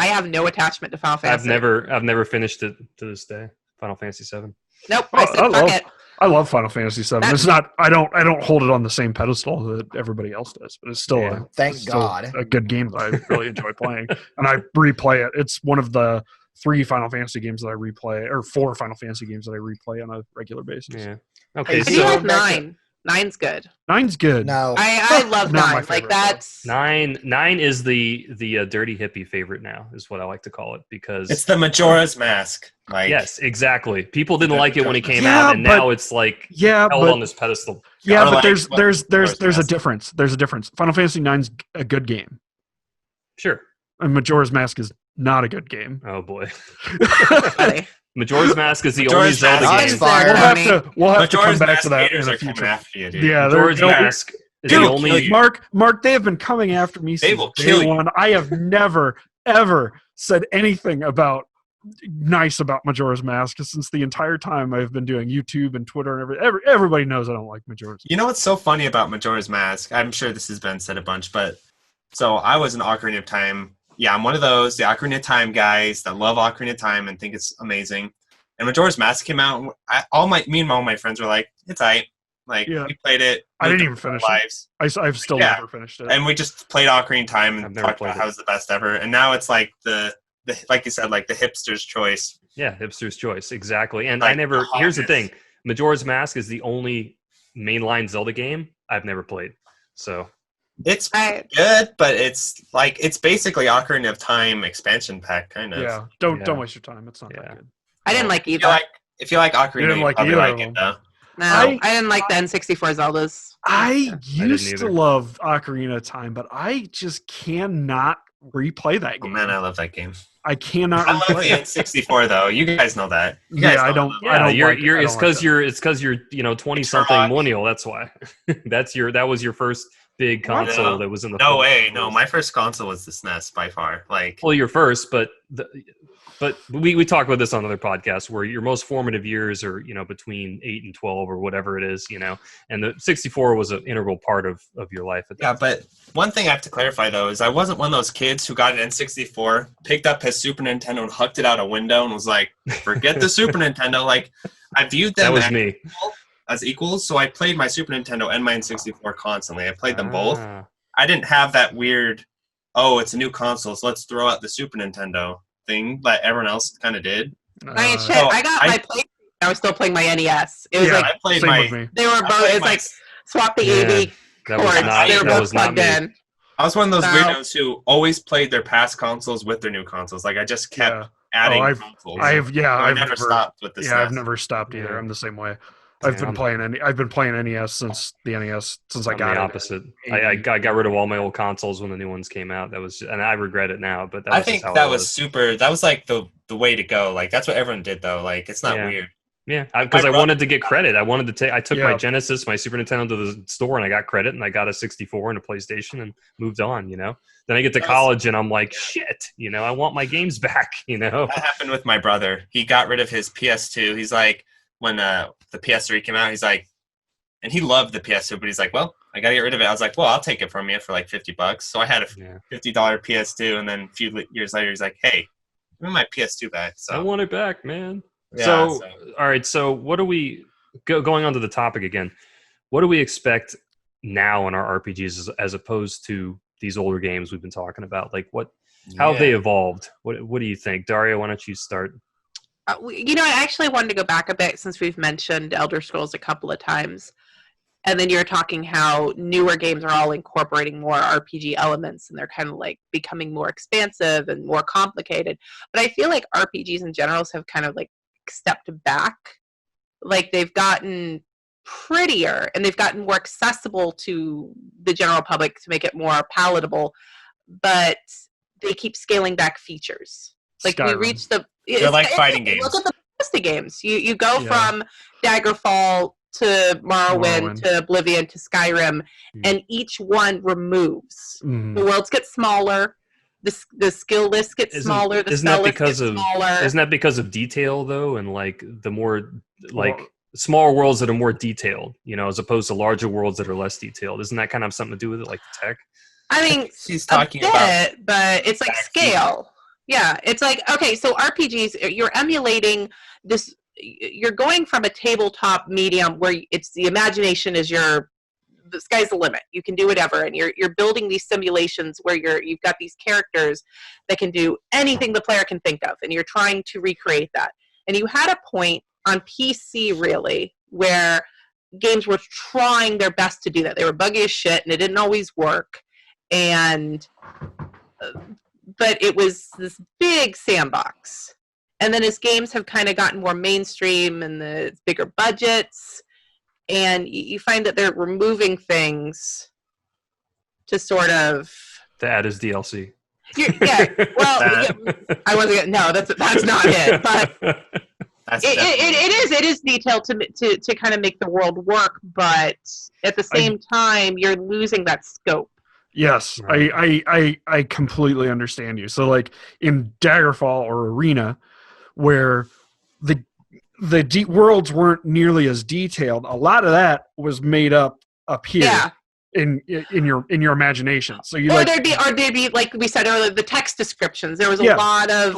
C: have no attachment to Final Fantasy.
A: I've never finished it to this day. Final Fantasy VII.
C: Nope. I said fuck it.
B: I love Final Fantasy VII. It's not. I don't hold it on the same pedestal that everybody else does, but it's still
D: thank God
B: a good game that I really enjoy playing, and I replay it. It's one of the 3 Final Fantasy games that I replay, or 4 Final Fantasy games that I replay on a regular basis.
A: Yeah. Okay.
C: I do like 9. 9's good.
B: 9's good.
D: No,
C: I love 9. Like that's
A: 9 is the dirty hippie favorite now, is what I like to call it, because
E: it's the Majora's Mask. Like
A: yes, exactly. People didn't like it when it came out, and now it's like held on this pedestal.
B: Yeah, but there's a difference. There's a difference. Final Fantasy 9's a good game.
A: Sure.
B: And Majora's Mask is not a good game.
A: Oh boy. Majora's Mask is the only Zelda game.
B: We'll have to come back to that in the future. Yeah,
A: Majora's Mask is the only.
B: Mark, they have been coming after me since day one. I have never ever said anything nice about Majora's Mask since the entire time I've been doing YouTube and Twitter and everything. Everybody knows I don't like Majora's Mask.
E: You know what's so funny about Majora's Mask? I'm sure this has been said a bunch, but so I was an Ocarina of Time. Yeah, I'm one of those, the Ocarina of Time guys that love Ocarina of Time and think it's amazing. And Majora's Mask came out, and me and all my friends were like, it's aight. Like, we played it.
B: I didn't even finish it. I've still never finished it.
E: And we just played Ocarina of Time and talked about how it was the best ever. And now it's like the like you said, like the hipster's choice.
A: Yeah, hipster's choice, exactly. And
E: like
A: here's the thing, Majora's Mask is the only mainline Zelda game I've never played. So
E: it's good, but it's basically Ocarina of Time expansion pack, kind of.
B: Yeah, don't waste your time. It's not that good.
C: I didn't like either.
E: If you like Ocarina, you probably like it, though.
C: No, I didn't like the N64 Zeldas.
B: I used to love Ocarina of Time, but I just cannot replay that game.
E: Oh, man, I love that game.
B: I cannot.
E: I love the N64 though. You guys know that.
B: I don't.
A: It's because you're 20-something millennial. That's why. That was your first big console that was in the.
E: No way. No, my first console was the SNES by far. Well,
A: your first, but we talked about this on other podcasts where your most formative years are between 8 and 12 or whatever it is, and the 64 was an integral part of your life.
E: But one thing I have to clarify though is I wasn't one of those kids who got an N64, picked up his Super Nintendo and hucked it out a window and was like, forget the Super Nintendo. Like I viewed them as equals, so I played my Super Nintendo and my N64 constantly. I played them both. I didn't have that weird, it's a new console, so let's throw out the Super Nintendo thing that everyone else kind of did.
C: I got my PlayStation. I was still playing my NES. It was
E: I played
B: my.
C: They were both. It's like swap the AV cords. They were both plugged in.
E: I was one of those
C: So-
E: weirdos who always played their past consoles with their new consoles. Like I just kept adding consoles.
B: I've
E: never stopped with the SNES.
B: I've never stopped either.
A: Yeah.
B: I'm the same way. I've been playing NES since the NES since I got
A: the
B: it.
A: opposite. I got rid of all my old consoles when the new ones came out. That was, and I regret it now. But that was
E: I think
A: just how
E: that
A: it
E: was super. That was like the way to go. Like that's what everyone did though. Like it's not weird.
A: Yeah, because I wanted to get credit. I wanted to take. I took my
B: Yeah.
A: Genesis, my Super Nintendo to the store, and I got credit, and I got a 64 and a PlayStation, and moved on. You know. Then I get to college, and I'm like, shit. You know, I want my games back. You know.
E: That happened with my brother. He got rid of his PS2. He's like, when the PS3 came out, he's like, and he loved the PS2, but he's like, well, I gotta get rid of it. I was like, well, I'll take it from you for like $50. So I had a $50 PS2, and then a few years later, he's like, hey, give me my PS2 back. So
A: I want it back, man.
E: Yeah,
A: so all right. So what do we going on to the topic again? What do we expect now in our RPGs as opposed to these older games we've been talking about? Like how have they evolved? What do you think, Daria? Why don't you start?
C: You know, I actually wanted to go back a bit since we've mentioned Elder Scrolls a couple of times. And then you're talking how newer games are all incorporating more RPG elements and they're kind of like becoming more expansive and more complicated. But I feel like RPGs in general have kind of like stepped back. Like they've gotten prettier and they've gotten more accessible to the general public to make it more palatable. But they keep scaling back features. Like
B: Skyrim.
C: we reached the...
E: They're like fighting games.
C: Look at the Bethesda games. You go from Daggerfall to Morrowind to Oblivion to Skyrim, and each one removes. The worlds get smaller, the skill list gets smaller, the spell list gets smaller.
A: Isn't that because of detail though, and like the more smaller worlds that are more detailed, you know, as opposed to larger worlds that are less detailed? Isn't that kind of have something to do with it, like the tech?
C: I mean,
E: she's talking about,
C: but it's like scale. Yeah, it's like, okay, so RPGs, you're emulating this. You're going from a tabletop medium where it's the imagination is the sky's the limit. You can do whatever, and you're building these simulations where you've got these characters that can do anything the player can think of, and you're trying to recreate that. And you had a point on PC really where games were trying their best to do that. They were buggy as shit, and it didn't always work. But it was this big sandbox. And then as games have kind of gotten more mainstream and the bigger budgets, and you find that they're removing things to sort of...
A: To add as DLC.
C: I wasn't... No, that's not it. But it is detailed to kind of make the world work, but at the same time, you're losing that scope.
B: Yes, right. I completely understand you. So like in Daggerfall or Arena, where the worlds weren't nearly as detailed, a lot of that was made up here in your imagination. So there'd be
C: like we said earlier, the text descriptions. There was a lot of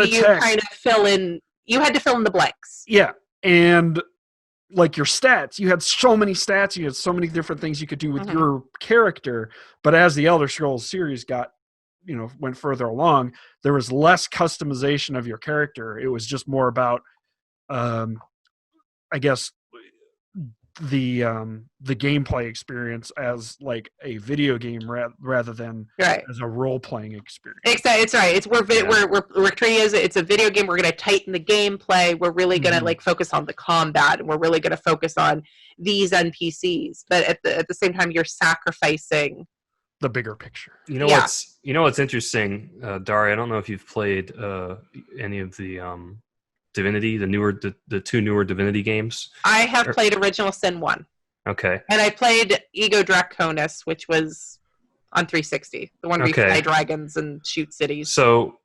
C: text. Kind of fill in. You had to fill in the blanks. Yeah, and like your stats, you had so many stats, you had so many different things you could do with your character. But as the Elder Scrolls series went further along, there was less customization of your character. It was just more about, I guess, the gameplay experience as like a video game rather than as a role-playing experience. It's right. It's we're treating it as it's a video game. We're going to tighten the gameplay. We're really going to like focus on the combat, and we're really going to focus on these NPCs. But at the same time, you're sacrificing the bigger picture.
A: You know what's interesting, Daria? I don't know if you've played any of the Divinity, the two newer Divinity games. I have played Original Sin 1. Okay. And I played Ego Draconis, which was on 360. The one where you fly dragons and shoot cities. So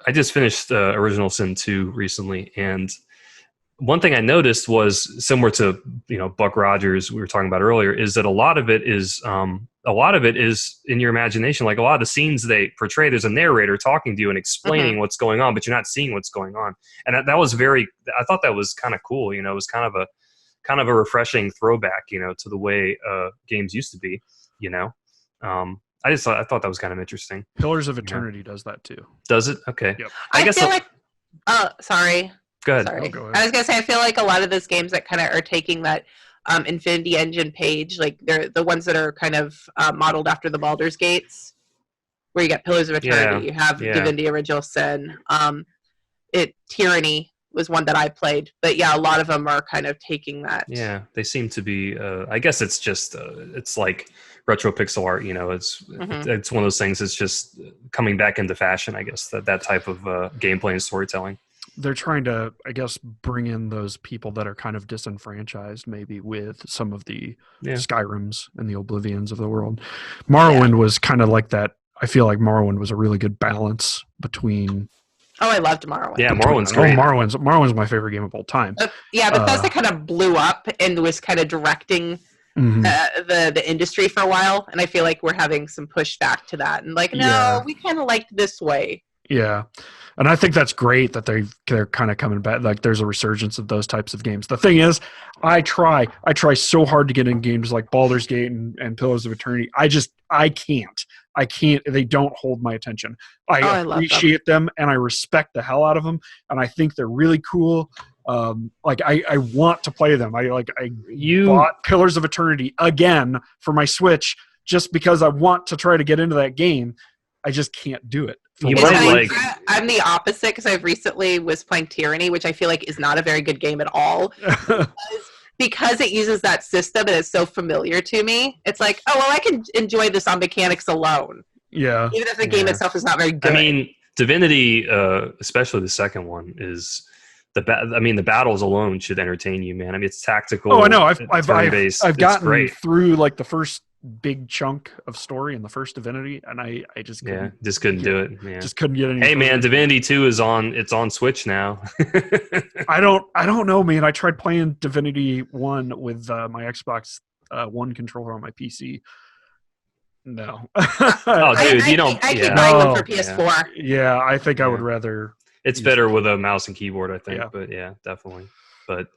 A: I just finished Original Sin 2 recently, and one thing I noticed was similar to Buck Rogers we were talking about earlier, is that a lot of it is in your imagination. Like a lot of the scenes they portray, there's a narrator talking to you and explaining what's going on, but you're not seeing what's going on. And that was I thought that was kind of cool. It was kind of a refreshing throwback, to the way games used to be. I thought that was kind of interesting. Pillars of Eternity does that too. Does it? Okay. Yep. I guess feel like. Oh, sorry. Go ahead. Sorry. Go ahead. I was gonna say I feel like a lot of those games that kind of are taking that Infinity Engine page, like they're the ones that are kind of modeled after the Baldur's Gates.
C: where you get Pillars of Eternity,
A: Yeah,
C: you have
A: yeah.
C: Divinity Original Sin. Tyranny was one that I played, but yeah, a lot of them are kind of taking that.
A: Yeah, they seem to be. I guess it's just it's like retro pixel art. It's one of those things. It's just coming back into fashion. I guess that type of gameplay and storytelling.
B: They're trying to, I guess, bring in those people that are kind of disenfranchised, maybe with some of the Skyrims and the Oblivions of the world. Morrowind was kind of like that. I feel like Morrowind was a really good balance between.
C: Oh, I loved Morrowind.
A: Yeah, Morrowind's great.
B: Morrowind's my favorite game of all time.
C: Bethesda kind of blew up and was kind of directing the industry for a while, and I feel like we're having some pushback to that. And we kind of liked this way.
B: Yeah, and I think that's great that they're kind of coming back. Like, there's a resurgence of those types of games. The thing is, I try so hard to get in games like Baldur's Gate and Pillars of Eternity. I can't. They don't hold my attention. I appreciate them and I respect the hell out of them, and I think they're really cool. I want to play them. I bought Pillars of Eternity again for my Switch just because I want to try to get into that game. I just can't do it.
C: I'm the opposite, because I recently was playing Tyranny, which I feel like is not a very good game at all. Because it uses that system and it's so familiar to me. It's like, oh, well, I can enjoy this on mechanics alone.
B: Yeah.
C: Even if the game itself is not very good.
A: I mean, Divinity, especially the second one, is the battles alone should entertain you, man. I mean, it's tactical.
B: Oh, I know. I've gotten
A: great.
B: through like the first big chunk of story in the first Divinity, and I just couldn't
A: do it. Yeah.
B: Just couldn't get any.
A: Hey, man, Divinity 2 is on Switch now.
B: I don't know, man. I tried playing Divinity 1 with my Xbox One controller on my PC. No.
A: Oh, dude, you don't.
C: I keep buying them for PS4.
B: Yeah, I think I would rather.
A: It's better with a mouse and keyboard, I think. Yeah. But yeah, definitely. But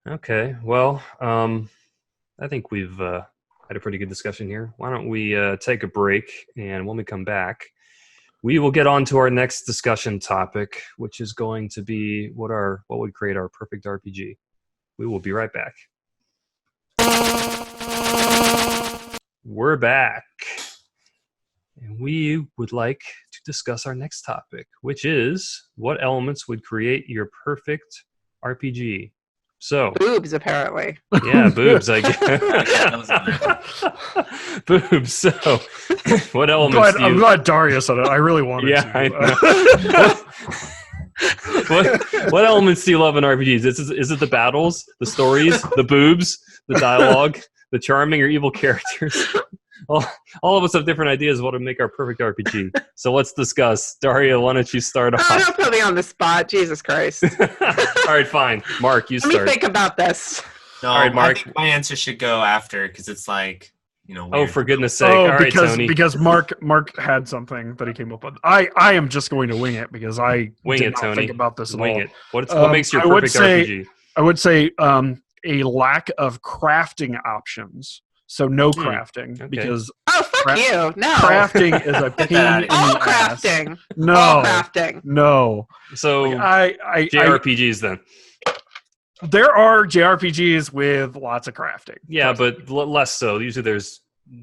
A: okay, well, I think we've had a pretty good discussion here. Why don't we take a break, and when we come back, we will get on to our next discussion topic, which is going to be what would create our perfect RPG. We will be right back. We're back, and we would like to discuss our next topic, which is what elements would create your perfect RPG. So
C: boobs, apparently.
A: Yeah, boobs. I guess. Boobs. So, what elements?
B: I'm glad Daria said it. I really wanted to.
A: I know. What elements do you love in RPGs? Is it the battles, the stories, the boobs, the dialogue, the charming or evil characters? All of us have different ideas of what would make our perfect RPG. So let's discuss. Daria, why don't you start off?
C: Don't put me on the spot. Jesus Christ.
A: All right, fine. Mark, you start.
C: Let me think about this.
E: No,
A: all right, Mark.
E: I think my answer should go after, because it's like, weird.
A: Oh, for goodness sake. All right, Tony.
B: Because Mark had something that he came up with. I am just going to wing it, because I did not think about this at all.
A: Wing it. What makes your perfect RPG?
B: I would say a lack of crafting options. So no crafting, because
C: fuck you. No.
B: Crafting is a pain in the ass.
C: Crafting.
B: No.
C: All crafting.
B: No.
A: So JRPGs then.
B: There are JRPGs with lots of crafting.
A: Yeah, but less so. Usually there's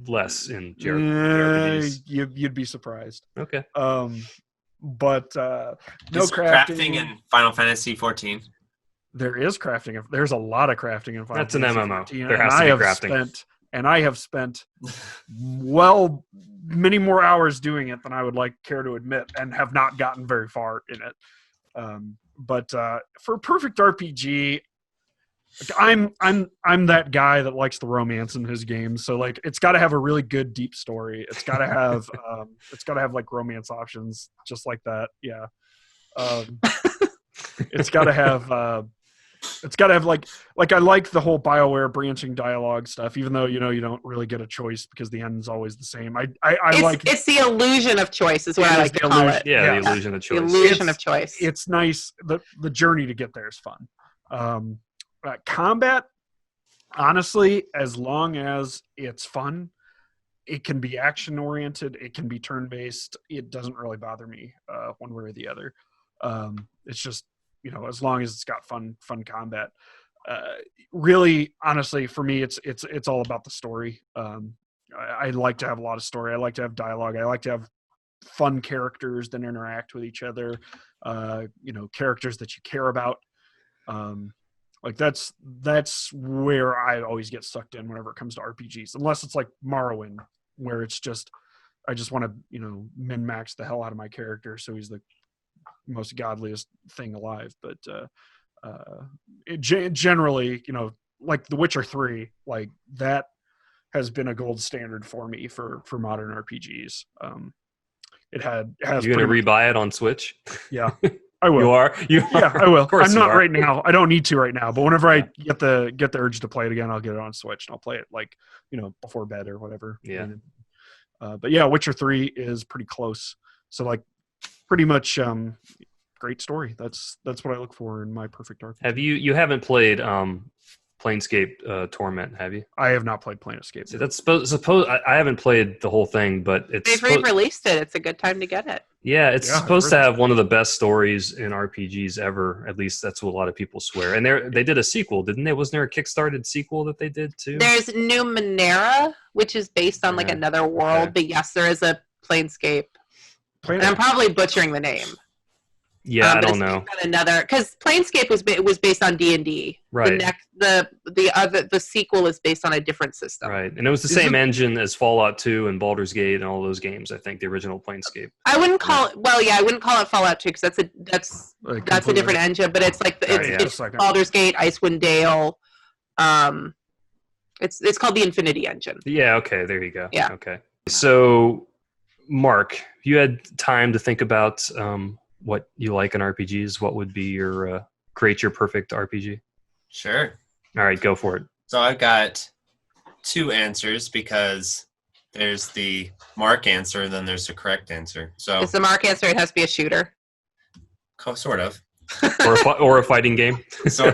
A: less in JRPGs.
B: You'd be surprised.
A: Okay.
B: But no
E: crafting in Final Fantasy 14.
B: There is crafting. There's a lot of crafting in Final
A: Fantasy 14. That's an MMO. There has to be crafting.
B: I have spent many more hours doing it than I would care to admit, and have not gotten very far in it. But for a perfect RPG, I'm that guy that likes the romance in his games. So it's got to have a really good deep story. It's got to have romance options just like that. Yeah. It's got to have. It's got to have I like the whole BioWare branching dialogue stuff, even though you don't really get a choice because the end's always the same. It's
C: the illusion of choice is what I like to call it.
A: Yeah, the illusion of choice.
C: The illusion of choice.
B: It's nice. The journey to get there is fun. Combat, honestly, as long as it's fun, it can be action oriented. It can be turn based. It doesn't really bother me one way or the other. It's just. As long as it's got fun combat, really, honestly, for me, it's all about the story. I like to have a lot of story. I like to have dialogue. I like to have fun characters that interact with each other, characters that you care about. Like that's where I always get sucked in whenever it comes to RPGs, unless it's like Morrowind, where it's just I just want to min max the hell out of my character so he's the most godliest thing alive. But generally, like The Witcher 3, like that has been a gold standard for me for modern RPGs. It has.
A: You're gonna rebuy it on Switch?
B: Yeah, I will.
A: You are?
B: Yeah, I will.
A: Of course
B: I'm not
A: you are.
B: right now. I don't need to right now. But whenever I get the urge to play it again, I'll get it on Switch and I'll play it before bed or whatever.
A: Yeah.
B: But yeah, Witcher 3 is pretty close. So like, pretty much great story. That's what I look for in my perfect RPG.
A: Have you haven't played Planescape Torment, have you?
B: I have not played Planescape.
A: See, that's suppose I haven't played the whole thing, but
C: They've re-released it. It's a good time to get it.
A: Yeah, it's supposed to have one of the best stories in RPGs ever. At least that's what a lot of people swear. And they did a sequel, didn't they? Wasn't there a Kickstarted sequel that they did too?
C: There's Numenera, which is based on like another world.
A: Okay.
C: But yes, there is a Planescape. And I'm probably butchering the name.
A: Yeah, I don't know.
C: Another, because Planescape was based on D&D.
A: Right.
C: The sequel is based on a different system.
A: Right, and it was the same engine as Fallout 2 and Baldur's Gate and all those games. I think the original Planescape.
C: I wouldn't call it. Well, yeah, I wouldn't call it Fallout 2 because that's a different engine. But it's like it's like Baldur's Gate, Icewind Dale. It's called the Infinity Engine.
A: Yeah. Okay. There you go.
C: Yeah.
A: Okay. So, Mark, if you had time to think about what you like in RPGs, what would be your create your perfect RPG?
E: Sure.
A: All right, go for it.
E: So I've got two answers because there's the Mark answer and then there's the correct answer. So
C: it's the Mark answer. It has to be a shooter.
E: Sort of.
A: or a fighting game.
E: So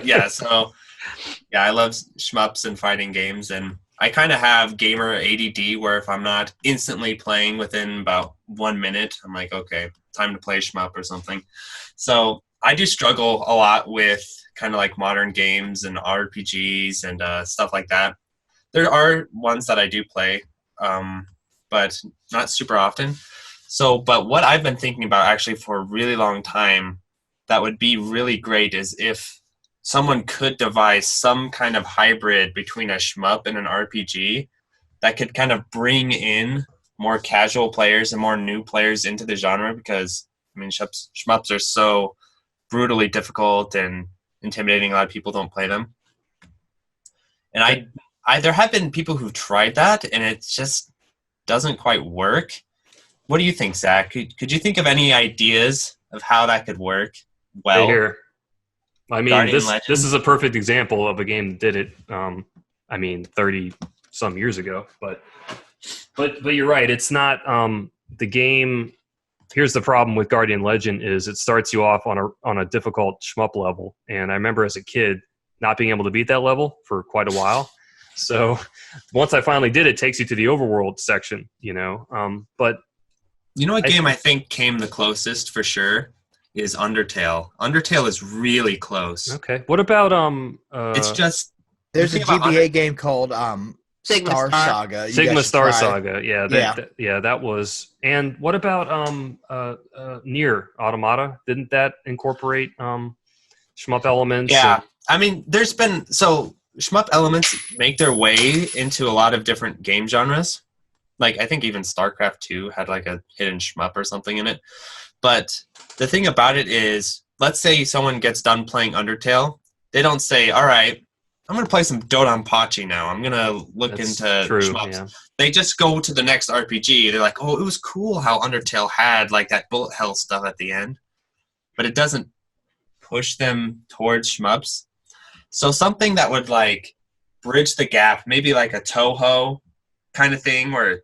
E: I love shmups and fighting games, and I kind of have gamer ADD where if I'm not instantly playing within about 1 minute, I'm like, okay, time to play shmup or something. So I do struggle a lot with kind of like modern games and RPGs and stuff like that. There are ones that I do play, but not super often. So, but what I've been thinking about actually for a really long time that would be really great is if someone could devise some kind of hybrid between a shmup and an RPG that could kind of bring in more casual players and more new players into the genre, because I mean shmups are so brutally difficult and intimidating. A lot of people don't play them, and I there have been people who've tried that and it just doesn't quite work. What do you think, Zach? Could you think of any ideas of how that could work well?
A: Here. I mean, this is a perfect example of a game that did it. 30 some years ago, but you're right. It's not the game. Here's the problem with Guardian Legend is it starts you off on a difficult shmup level, and I remember as a kid not being able to beat that level for quite a while. So once I finally did, it takes you to the overworld section, But
E: what game I think came the closest for sure is Undertale. Undertale is really close.
A: Okay. What about
E: it's just
D: there's a GBA game called
C: Sigma
D: Star
C: Star.
D: Saga.
A: Sigma Star Saga. Yeah, that was. And what about Nier Automata? Didn't that incorporate shmup elements?
E: Yeah. I mean, there's been shmup elements make their way into a lot of different game genres. Like I think even StarCraft 2 had like a hidden shmup or something in it. But the thing about it is, let's say someone gets done playing Undertale. They don't say, all right, I'm going to play some Dodonpachi now. I'm going to look into shmups. Yeah. They just go to the next RPG. They're like, oh, it was cool how Undertale had like that bullet hell stuff at the end. But it doesn't push them towards shmups. So something that would like bridge the gap, maybe like a Toho kind of thing, or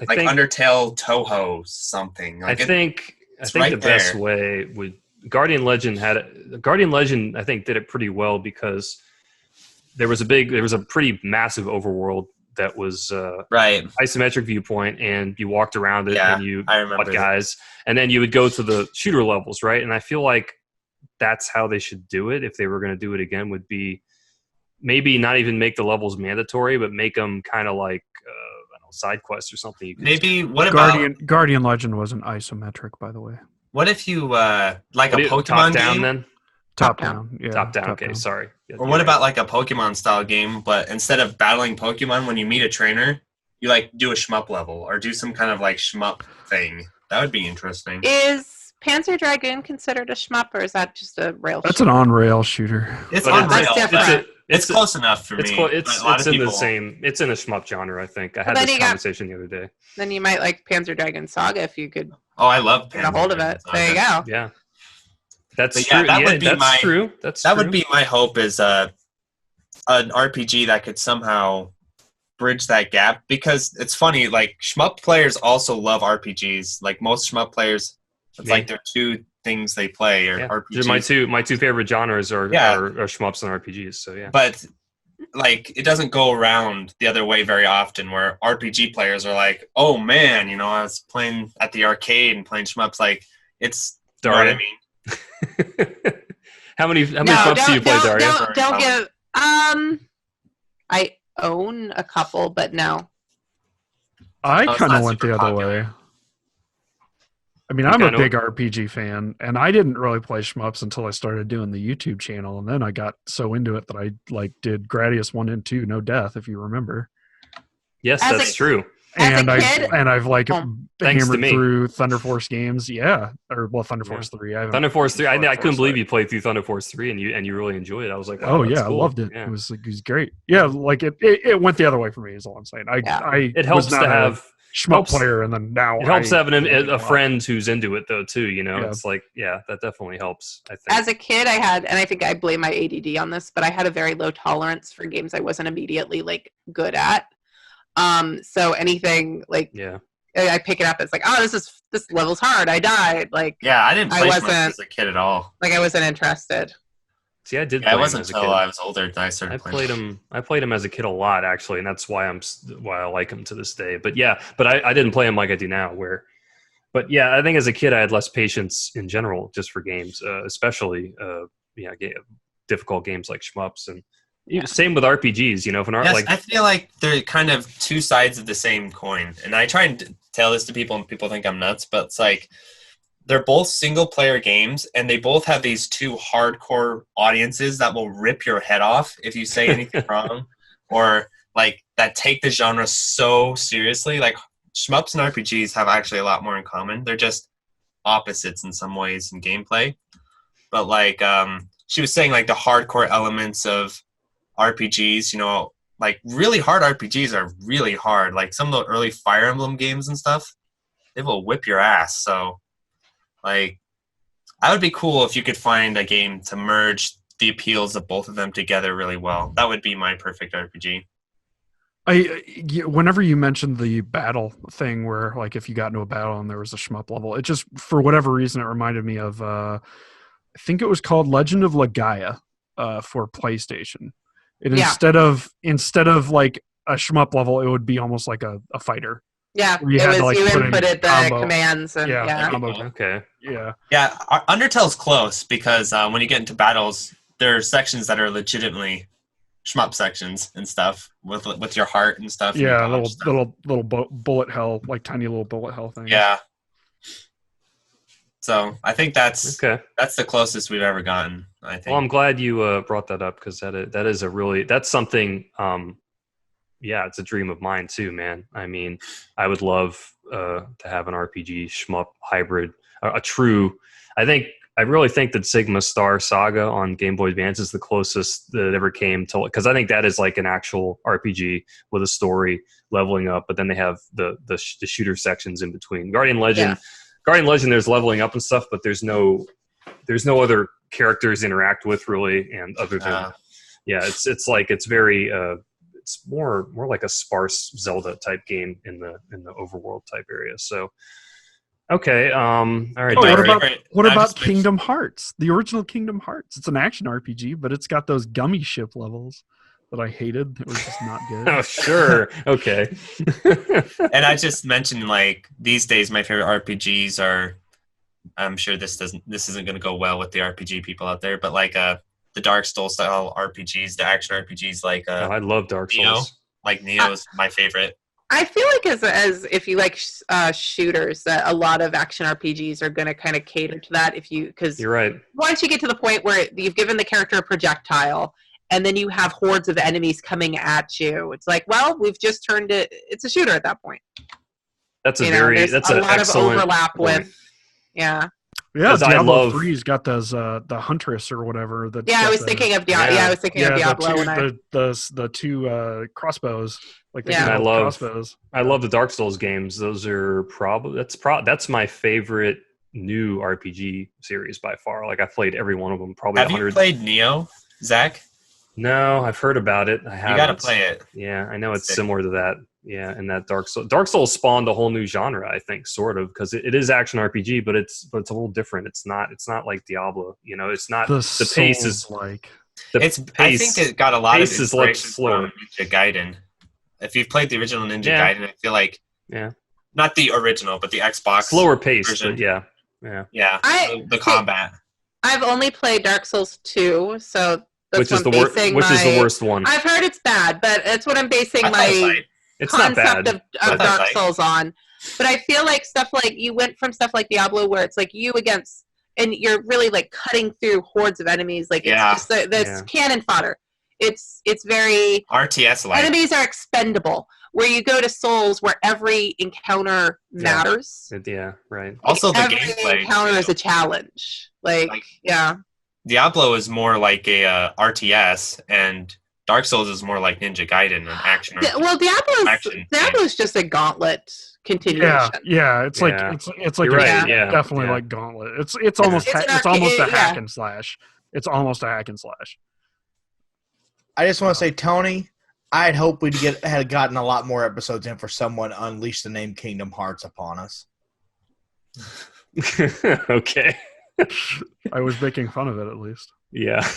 E: like Undertale Toho something. Like I think right
A: the best way would Guardian Legend I think did it pretty well because there was a pretty massive overworld that was
E: right
A: isometric viewpoint, and you walked around it and you fought guys, and then you would go to the shooter levels, right? And I feel like that's how they should do it if they were going to do it again, would be maybe not even make the levels mandatory, but make them kind of like side quest or something. You could
E: Maybe what about
B: Guardian Legend wasn't isometric, by the way.
E: what if you like a Pokemon
A: top down
E: game?
A: then?
B: Top down. Yeah.
A: Top down. Okay, sorry. Yeah,
E: Or
A: you're
E: what
A: right.
E: about like a Pokemon style game, but instead of battling Pokemon when you meet a trainer, you like do a shmup level or do some kind of like shmup thing? That would be interesting.
C: Is Panzer Dragoon considered a shmup, or is that just a rail
B: That's
C: shooter?
B: an on-rail shooter.
E: It's
A: But
E: on
C: that's
E: rail,
C: different.
E: but it's close enough for me.
A: It's
E: but a lot of
A: in
E: people,
A: the same. It's in a shmup genre, I think. I had
C: Well, then
A: this
C: you got-
A: conversation the other day.
C: Then you might like Panzer Dragoon Saga if you could
E: Oh, I love
C: get a hold of it. There you go.
A: Yeah, that's
E: But yeah,
A: true.
E: that
A: Yeah,
E: would be
A: that's
E: my-
A: true. That's
E: That
A: true.
E: would be my hope is an RPG that could somehow bridge that gap, because it's funny, like shmup players also love RPGs. Like most shmup players, it's
A: Me.
E: like their two things they play are
A: Yeah.
E: RPGs.
A: My two favorite genres are shmups and RPGs. So yeah.
E: But like it doesn't go around the other way very often, where RPG players are like, oh man, I was playing at the arcade and playing shmups. Like it's you know what I
A: Daria.
E: mean?
A: How many shmups do you play, Daria?
C: Don't give. I own a couple, but no.
B: I
E: it's
B: kind of
E: not
B: went the
E: super
B: other
E: popular.
B: way. I mean,
A: You
B: I'm a
A: kinda-
B: big RPG fan, and I didn't really play shmups until I started doing the YouTube channel, and then I got so into it that I did Gradius 1 and 2, No Death, if you remember.
A: Yes,
C: As
A: that's
C: a-
A: true.
C: As
B: And
C: a
B: I've
C: kid,
B: like
A: Thanks to
B: hammered
A: me.
B: through Thunder Force games, Thunder Force 3. I haven't
A: Thunder Force 3. I
B: Thunder
A: couldn't
B: Force
A: believe
B: 3.
A: you played through Thunder Force 3 and you really enjoyed it. I was like, wow,
B: Oh
A: that's
B: yeah,
A: cool.
B: I loved it.
A: Yeah.
B: It was great. Yeah, like it went the other way for me. Is all I'm saying. I
A: It helps
B: was not
A: to have
B: a shmup
A: helps-
B: player, and then now
A: it helps
B: I
A: having
B: like it
A: a
B: lot.
A: friend who's into it though too.
B: Yeah.
A: It's like that definitely helps. I think.
C: as a kid, I had, and I think I blame my ADD on this, but I had a very low tolerance for games I wasn't immediately like good at. So anything like
A: Yeah.
C: I pick it up, it's like, oh, this level's hard. I died. Like
E: Yeah, I didn't
C: I
E: play shmups
C: wasn't-
E: as a kid at all.
C: I wasn't interested.
A: See, I did.
E: Yeah,
A: play
E: it
A: them
E: wasn't
A: as a
E: until
A: kid.
E: I was older that I started
A: I
E: playing.
A: played them. I played them as a kid a lot, actually, and that's why I like them to this day. But yeah, I didn't play them like I do now. But yeah, I think as a kid I had less patience in general, just for games, especially difficult games like shmups, and same with RPGs. If an art
E: Yes,
A: like
E: I feel like they're kind of two sides of the same coin. And I try and tell this to people, and people think I'm nuts, but it's like they're both single-player games, and they both have these two hardcore audiences that will rip your head off if you say anything wrong, or like that take the genre so seriously. Like shmups and RPGs have actually a lot more in common. They're just opposites in some ways in gameplay. But like she was saying, like the hardcore elements of RPGs, like really hard RPGs are really hard. Like some of the early Fire Emblem games and stuff, they will whip your ass. So like I would be cool if you could find a game to merge the appeals of both of them together really well. That would be my perfect RPG.
B: Whenever you mentioned the battle thing, where like if you got into a battle and there was a shmup level, it just for whatever reason it reminded me of I think it was called Legend of Legaia for PlayStation. And instead of like a shmup level, it would be almost like a fighter.
C: Yeah,
B: You
C: it
B: had
C: was
B: to, like,
C: you
B: put in
C: inputted the
B: combo.
C: commands and yeah.
B: combo.
A: okay,
B: Yeah.
E: Yeah, Undertale's close because when you get into battles, there are sections that are legitimately shmup sections and stuff with your heart and stuff. and you
B: Yeah,
E: dodge stuff.
B: little bullet hell, like tiny little bullet hell thing.
E: Yeah. So I think that's
A: okay.
E: the closest we've ever gotten. I think.
A: Well, I'm glad you brought that up because that is that's something. It's a dream of mine too, man. I mean, I would love to have an RPG shmup hybrid, a true. I really think that Sigma Star Saga on Game Boy Advance is the closest that ever came to, because I think that is like an actual RPG with a story, leveling up, but then they have the shooter sections in between. Guardian Legend, there's leveling up and stuff, but there's no other characters to interact with really, and other than it's very it's more like a sparse Zelda type game in the overworld type area. So okay, all right.
B: What about Kingdom Hearts? The original Kingdom Hearts. It's an action RPG, but it's got those gummy ship levels that I hated. It was just not good.
A: Oh, sure. Okay.
E: And I just mentioned, like, these days my favorite RPGs are, I'm sure this isn't going to go well with the RPG people out there, but like the Dark Souls style RPGs, the action RPGs, like
A: I love Dark Souls.
E: Nioh. Like Nioh is my favorite.
C: I feel like as if you like shooters, that a lot of action RPGs are going to kind of cater to that. Because
A: You're right.
C: once you get to the point where you've given the character a projectile, and then you have hordes of enemies coming at you, it's like, well, we've just turned it. It's a shooter at that point.
A: That's a
C: There's a lot of overlap
A: point.
C: with. Yeah.
B: Yeah,
A: 'Cause I
B: Diablo
A: love-
B: 3's got those the Huntress or whatever.
C: Yeah, I was thinking of Diablo. Yeah, I was thinking of Diablo.
B: The two crossbows. Like the
C: Yeah.
A: I love-
B: crossbows.
A: I love the Dark Souls games. Those are that's my favorite new RPG series by far. Like I've played every one of them. Probably
E: Have
A: 100.
E: you played Nioh, Zach?
A: No, I've heard about it. I haven't.
E: You got to play it.
A: Yeah, I know it's
E: Sick.
A: similar to that. Yeah, and that Dark Souls spawned a whole new genre, I think, sort of, because it is action RPG, but it's a little different. It's not like Diablo. You know, it's not
B: The
A: pace is
B: like
E: I think it got a lot of
A: pace is like
E: inspiration
A: slower.
E: from Ninja Gaiden. If you've played the original Ninja
A: Yeah.
E: Gaiden, I feel like
A: Yeah,
E: not the original, but the Xbox
A: slower pace,
E: version.
A: but yeah.
E: Yeah, the combat.
C: I've only played Dark Souls 2, so that's
A: Which is
C: what
A: the
C: I'm
A: worst?
C: basing
A: Which is the
C: my-
A: worst one?
C: I've heard it's bad, but that's what I'm basing
E: I thought it was
C: my
E: like-
A: It's not
C: concept
A: bad.
C: of
E: but-
C: Dark Souls on. But I feel like stuff like you went from stuff like Diablo, where it's like you against, and you're really like cutting through hordes of enemies. Like it's
E: Yeah.
C: just that's
A: Yeah.
C: cannon fodder. It's very
E: RTS like.
C: enemies are expendable. Where you go to Souls, where every encounter matters.
A: Yeah, right.
E: Also, the
C: Every
E: gameplay.
C: encounter
E: too.
C: is a challenge. Like yeah.
E: Diablo is more like a RTS, and Dark Souls is more like Ninja Gaiden and action.
C: Well,
E: Action.
C: Diablo's just a gauntlet continuation.
B: yeah. It's like
A: Yeah.
B: it's like
A: You're
C: right,
B: a-
A: yeah.
B: definitely
A: Yeah.
B: like Gauntlet. It's almost
C: it's an
B: it's almost a
C: arcade-
B: hack
C: yeah.
B: and slash. It's almost a hack and slash.
D: I just want to say, Tony, I'd hope had gotten a lot more episodes in for someone to unleash the name Kingdom Hearts upon us.
A: Okay.
B: I was making fun of it at least.
A: Yeah.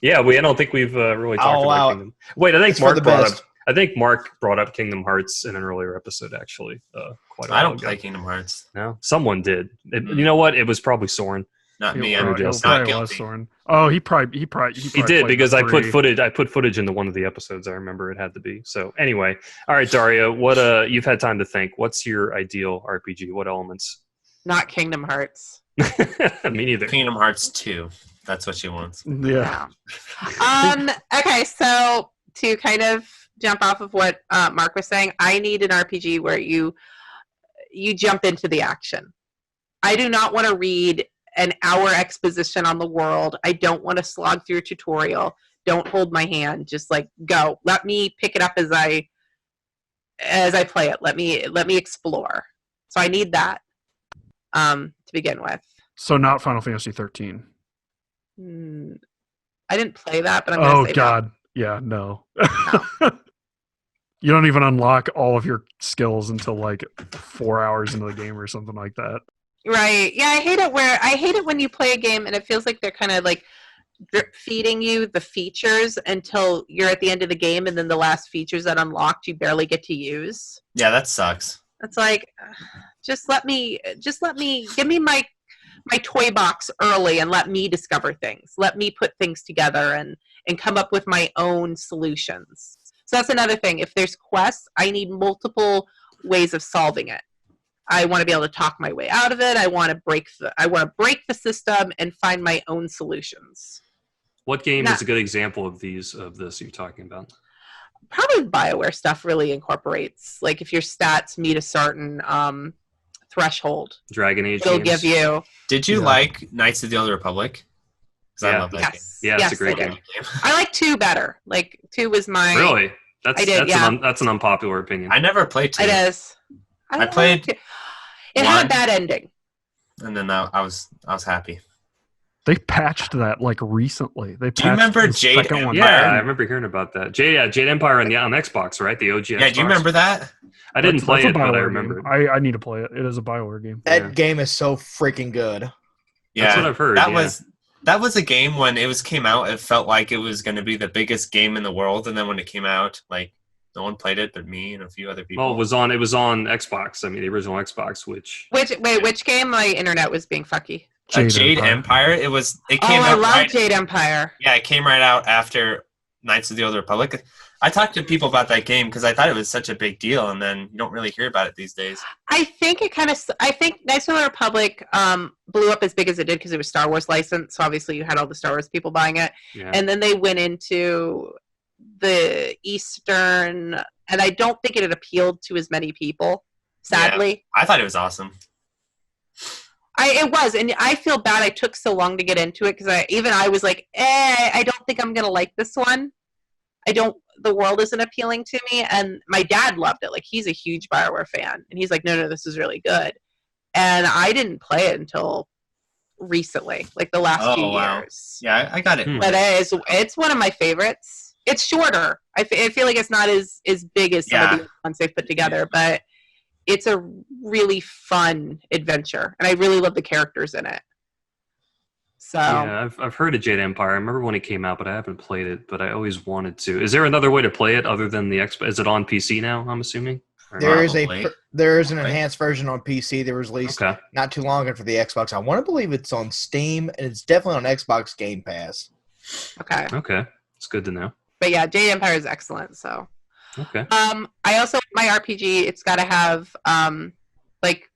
A: Yeah. I don't think we've really talked
D: Oh,
A: about
D: wow.
A: Kingdom. Wait, I think
D: It's for
A: Mark
D: the
A: brought up.
D: best.
A: I think Mark brought up Kingdom Hearts in an earlier episode, actually. Quite a
E: I
A: while
E: don't
A: ago.
E: play Kingdom Hearts.
A: No, someone did. You know what? It was probably Soren.
E: Not me.
B: It
E: I'm
A: probably-
E: just
B: probably
E: not
B: was
E: guilty.
B: Soren. Oh, he probably
A: He did
B: played
A: because
B: the
A: I put
B: three.
A: footage. I put footage into one of the episodes. I remember it had to be. So anyway, all right, Daria. What you've had time to think. What's your ideal RPG? What elements?
C: Not Kingdom Hearts.
A: Me neither.
E: Kingdom Hearts 2. That's what she wants.
B: Yeah.
C: Okay, so to kind of jump off of what Mark was saying, I need an RPG where you jump into the action. I do not want to read an hour exposition on the world. I don't want to slog through a tutorial. Don't hold my hand. Just like go. Let me pick it up as I play it. Let me explore. So I need that to begin with.
B: So not Final Fantasy 13.
C: I didn't play that, but I'm gonna
B: Oh
C: say no.
B: God. Yeah, no. You don't even unlock all of your skills until like 4 hours into the game or something like that.
C: Right. Yeah, I hate it when you play a game and it feels like they're kind of like drip feeding you the features until you're at the end of the game, and then the last features that unlocked you barely get to use.
E: Yeah, that sucks.
C: It's like, just let me give me my toy box early and let me discover things. Let me put things together and come up with my own solutions. So that's another thing. If there's quests, I need multiple ways of solving it. I want to be able to talk my way out of it. I want to break the system and find my own solutions.
A: What game
C: Nah.
A: is a good example of this you're talking about?
C: Probably BioWare stuff really incorporates, like if your stats meet a certain threshold,
A: Dragon Age
C: it'll
A: games?
C: give you.
E: Did you
B: Yeah.
E: like Knights of the Old Republic? 'Cause I
A: Yeah.
E: love that game.
C: Yes.
A: Yeah, it's
C: yes,
A: a great
C: I did.
A: game.
C: I like 2 better. Like 2 was my.
A: Really?
C: I did,
A: That's an unpopular opinion.
E: I never played 2.
C: It is.
E: I played
C: like it. It had a
E: 1.
C: bad ending.
E: And then I was happy.
B: They patched that like recently. They
E: Do you
B: patched
E: remember
B: the
E: Jade
B: second one.
A: Yeah,
E: Empire?
A: I remember hearing about that. Jade Empire on Xbox, right? The OG.
E: Yeah, do you
A: Xbox.
E: remember that?
A: I didn't play
B: That's a
A: it, but I
B: BioWare
A: remember.
B: game. I need to play it. It is a BioWare game.
D: That
A: Yeah.
D: game is so freaking good.
E: Yeah,
A: That's what I've heard.
E: That
A: yeah.
E: was a game when it came out. It felt like it was going to be the biggest game in the world, and then when it came out, like no one played it but me and a few other people.
A: Well, it was on Xbox. I mean, the original Xbox, which
C: Which game? My internet was being fucky.
E: Jade Empire. It came
C: I
E: out
C: love
E: right.
C: Jade Empire.
E: Yeah, it came right out after Knights of the Old Republic. I talked to people about that game because I thought it was such a big deal, and then you don't really hear about it these days.
C: I think Knights of the Republic blew up as big as it did because it was Star Wars licensed. So obviously you had all the Star Wars people buying it, and then they went into the Eastern, and I don't think it had appealed to as many people. Sadly,
E: I thought it was awesome.
C: It was, and I feel bad I took so long to get into it because I was like, I don't think I'm gonna like this one. The world isn't appealing to me, and my dad loved it. Like, he's a huge BioWare fan, and he's like, no, this is really good. And I didn't play it until recently, like the last few years.
E: Yeah, I got it.
C: But it's one of my favorites. It's shorter. I feel like it's not as big as some of the ones they've put together, but it's a really fun adventure, and I really love the characters in it. So
A: yeah, I've heard of Jade Empire. I remember when it came out, but I haven't played it. But I always wanted to. Is there another way to play it other than the Xbox? Is it on PC now? I'm assuming.
D: There is an enhanced version on PC that was released not too long ago for the Xbox. I want to believe it's on Steam, and it's definitely on Xbox Game Pass.
A: Okay, it's good to know.
C: But yeah, Jade Empire is excellent. So
A: okay.
C: I also my RPG. It's got to have like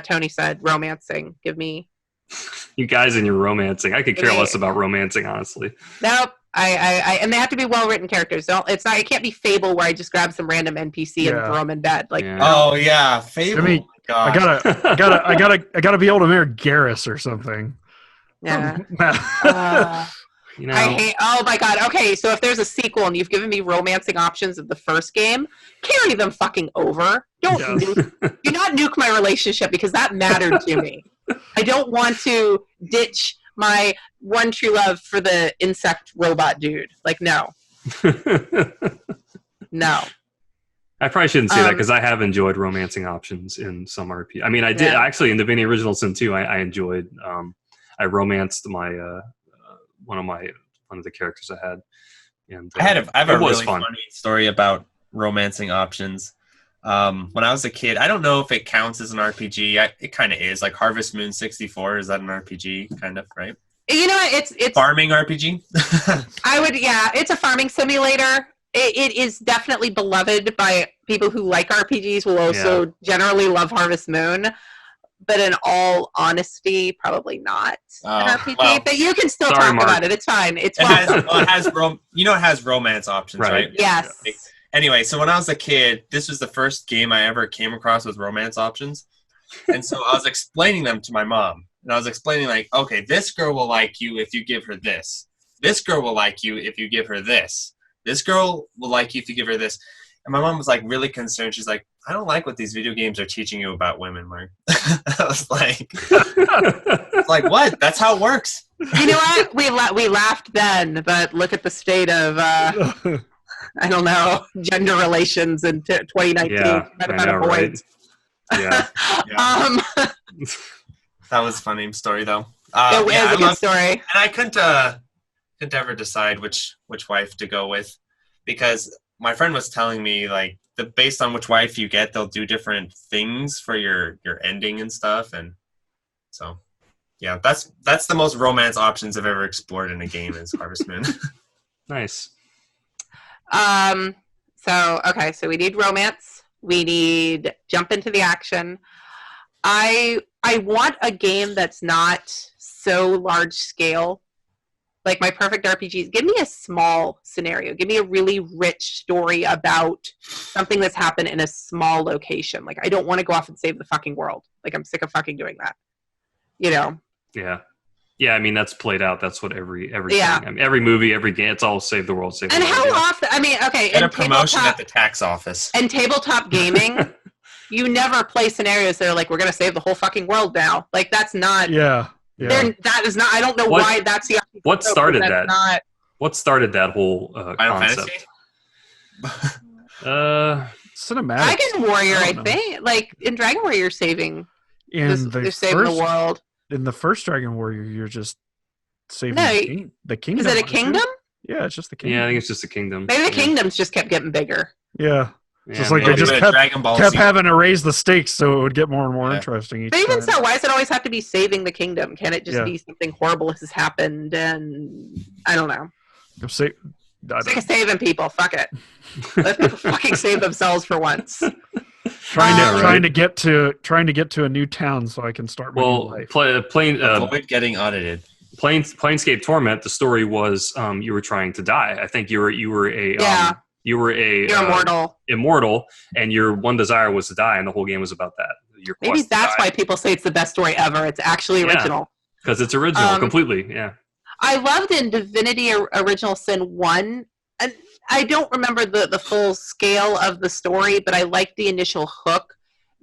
C: Tony said, romancing. Give me.
A: You guys and your romancing. I could care less about romancing, honestly.
C: Nope. I and they have to be well written characters. It can't be Fable where I just grab some random NPC and throw them in bed. Like
E: oh yeah, Fable.
B: I mean, I gotta be able to marry Garrus or something.
C: Yeah.
A: You know,
C: I hate. Oh my god. Okay, so if there's a sequel and you've given me romancing options of the first game, carry them fucking over. Do not nuke my relationship because that mattered to me. I don't want to ditch my one true love for the insect robot dude. Like, no. No.
A: I probably shouldn't say that because I have enjoyed romancing options in some RPG. I mean, I did actually in Divinity Original Sin 2. I enjoyed. I romanced my one of the characters I had, and
E: I have a really funny story about romancing options. When I was a kid, I don't know if it counts as an RPG. It kind of is. Like Harvest Moon 64, is that an RPG? Kind of, right?
C: You know what? It's
E: farming RPG.
C: It's a farming simulator. It is definitely beloved by people who like RPGs. Will also generally love Harvest Moon, but in all honesty, probably not an RPG. Well, but you can still talk about it. It's fine. It
E: has romance options, right?
C: Yes.
E: Yeah. Anyway, so when I was a kid, this was the first game I ever came across with romance options. And so I was explaining them to my mom. And I was explaining, like, okay, this girl will like you if you give her this. This girl will like you if you give her this. This girl will like you if you give her this. And my mom was, like, really concerned. She's like, I don't like what these video games are teaching you about women, Mark. I was like, what? That's how it works.
C: You know what? We laughed then, but look at the state of... I don't know, gender relations in 2019.
A: Yeah, I know, right? Yeah.
E: That was a funny story, though.
C: It was a good story.
E: And I couldn't ever decide which wife to go with, because my friend was telling me, like, based on which wife you get, they'll do different things for your ending and stuff. And so, yeah, that's the most romance options I've ever explored in a game is Harvest Moon.
A: Nice.
C: So we need romance. We need jump into the action. I want a game that's not so large scale. Like my perfect RPGs, give me a small scenario. Give me a really rich story about something that's happened in a small location. Like I don't want to go off and save the fucking world. Like I'm sick of fucking doing that. You know?
A: Yeah. Yeah, I mean that's played out. That's what every I mean, every movie, every game, it's all save the world, save the world.
C: And how often? I mean, okay,
E: get a promotion at the tax office.
C: And tabletop gaming, you never play scenarios that are like, we're gonna save the whole fucking world now. Like that's not.
B: Yeah.
C: That is not. I don't know why that's the.
A: What started that? What started that whole concept?
B: Cinematic.
C: Dragon Warrior, I think. Like in Dragon Warrior, you're saving. They're saving the world.
B: In the first Dragon Warrior, you're just saving the kingdom.
C: Is it a kingdom?
B: Yeah, it's just the kingdom.
A: Yeah, I think it's just a kingdom.
C: Maybe the kingdoms just kept getting bigger.
B: Yeah. Just like they just kept having to raise the stakes so it would get more and more interesting each
C: time. But even
B: time.
C: so, why does it always have to be saving the kingdom? Can it just be something horrible has happened and I don't know. Sick of saving people. Fuck it. Let people fucking save themselves for once.
B: Trying to get to a new town so I can start my new life.
E: Avoid getting audited.
A: Planescape Torment. The story was you were trying to die. I think you were immortal, and your one desire was to die, and the whole game was about that.
C: Maybe that's why people say it's the best story ever. It's actually original.
A: Because it's original, completely. Yeah.
C: I loved in Divinity Original Sin 1, and I don't remember the full scale of the story, but I liked the initial hook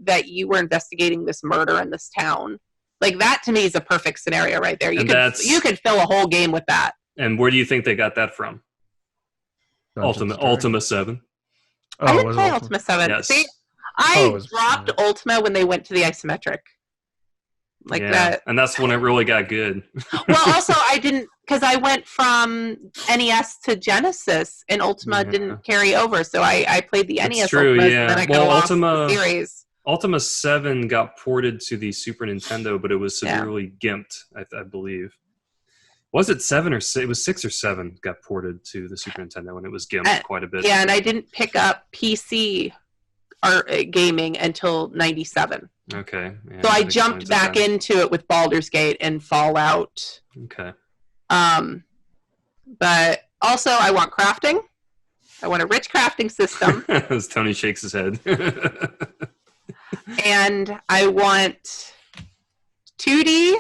C: that you were investigating this murder in this town. Like, that to me is a perfect scenario right there. You could fill a whole game with that.
A: And where do you think they got that from? Ultima 7.
C: I didn't play Ultima 7.
A: Yes.
C: See, I dropped Ultima when they went to the isometric. That.
A: And that's when it really got good.
C: Well, also, I didn't, because I went from NES to Genesis, and Ultima didn't carry over, so I played the NES Ultima, and then I got lost in the series.
A: Ultima 7 got ported to the Super Nintendo, but it was severely gimped, I believe. Was it 7 or 6? It was 6 or 7 got ported to the Super Nintendo, and it was gimped quite a bit.
C: Yeah, and I didn't pick up PC gaming until 97.
A: Okay. Yeah,
C: so I jumped back into it with Baldur's Gate and Fallout.
A: Okay.
C: But also, I want crafting. I want a rich crafting system.
A: As Tony shakes his head.
C: And I want 2D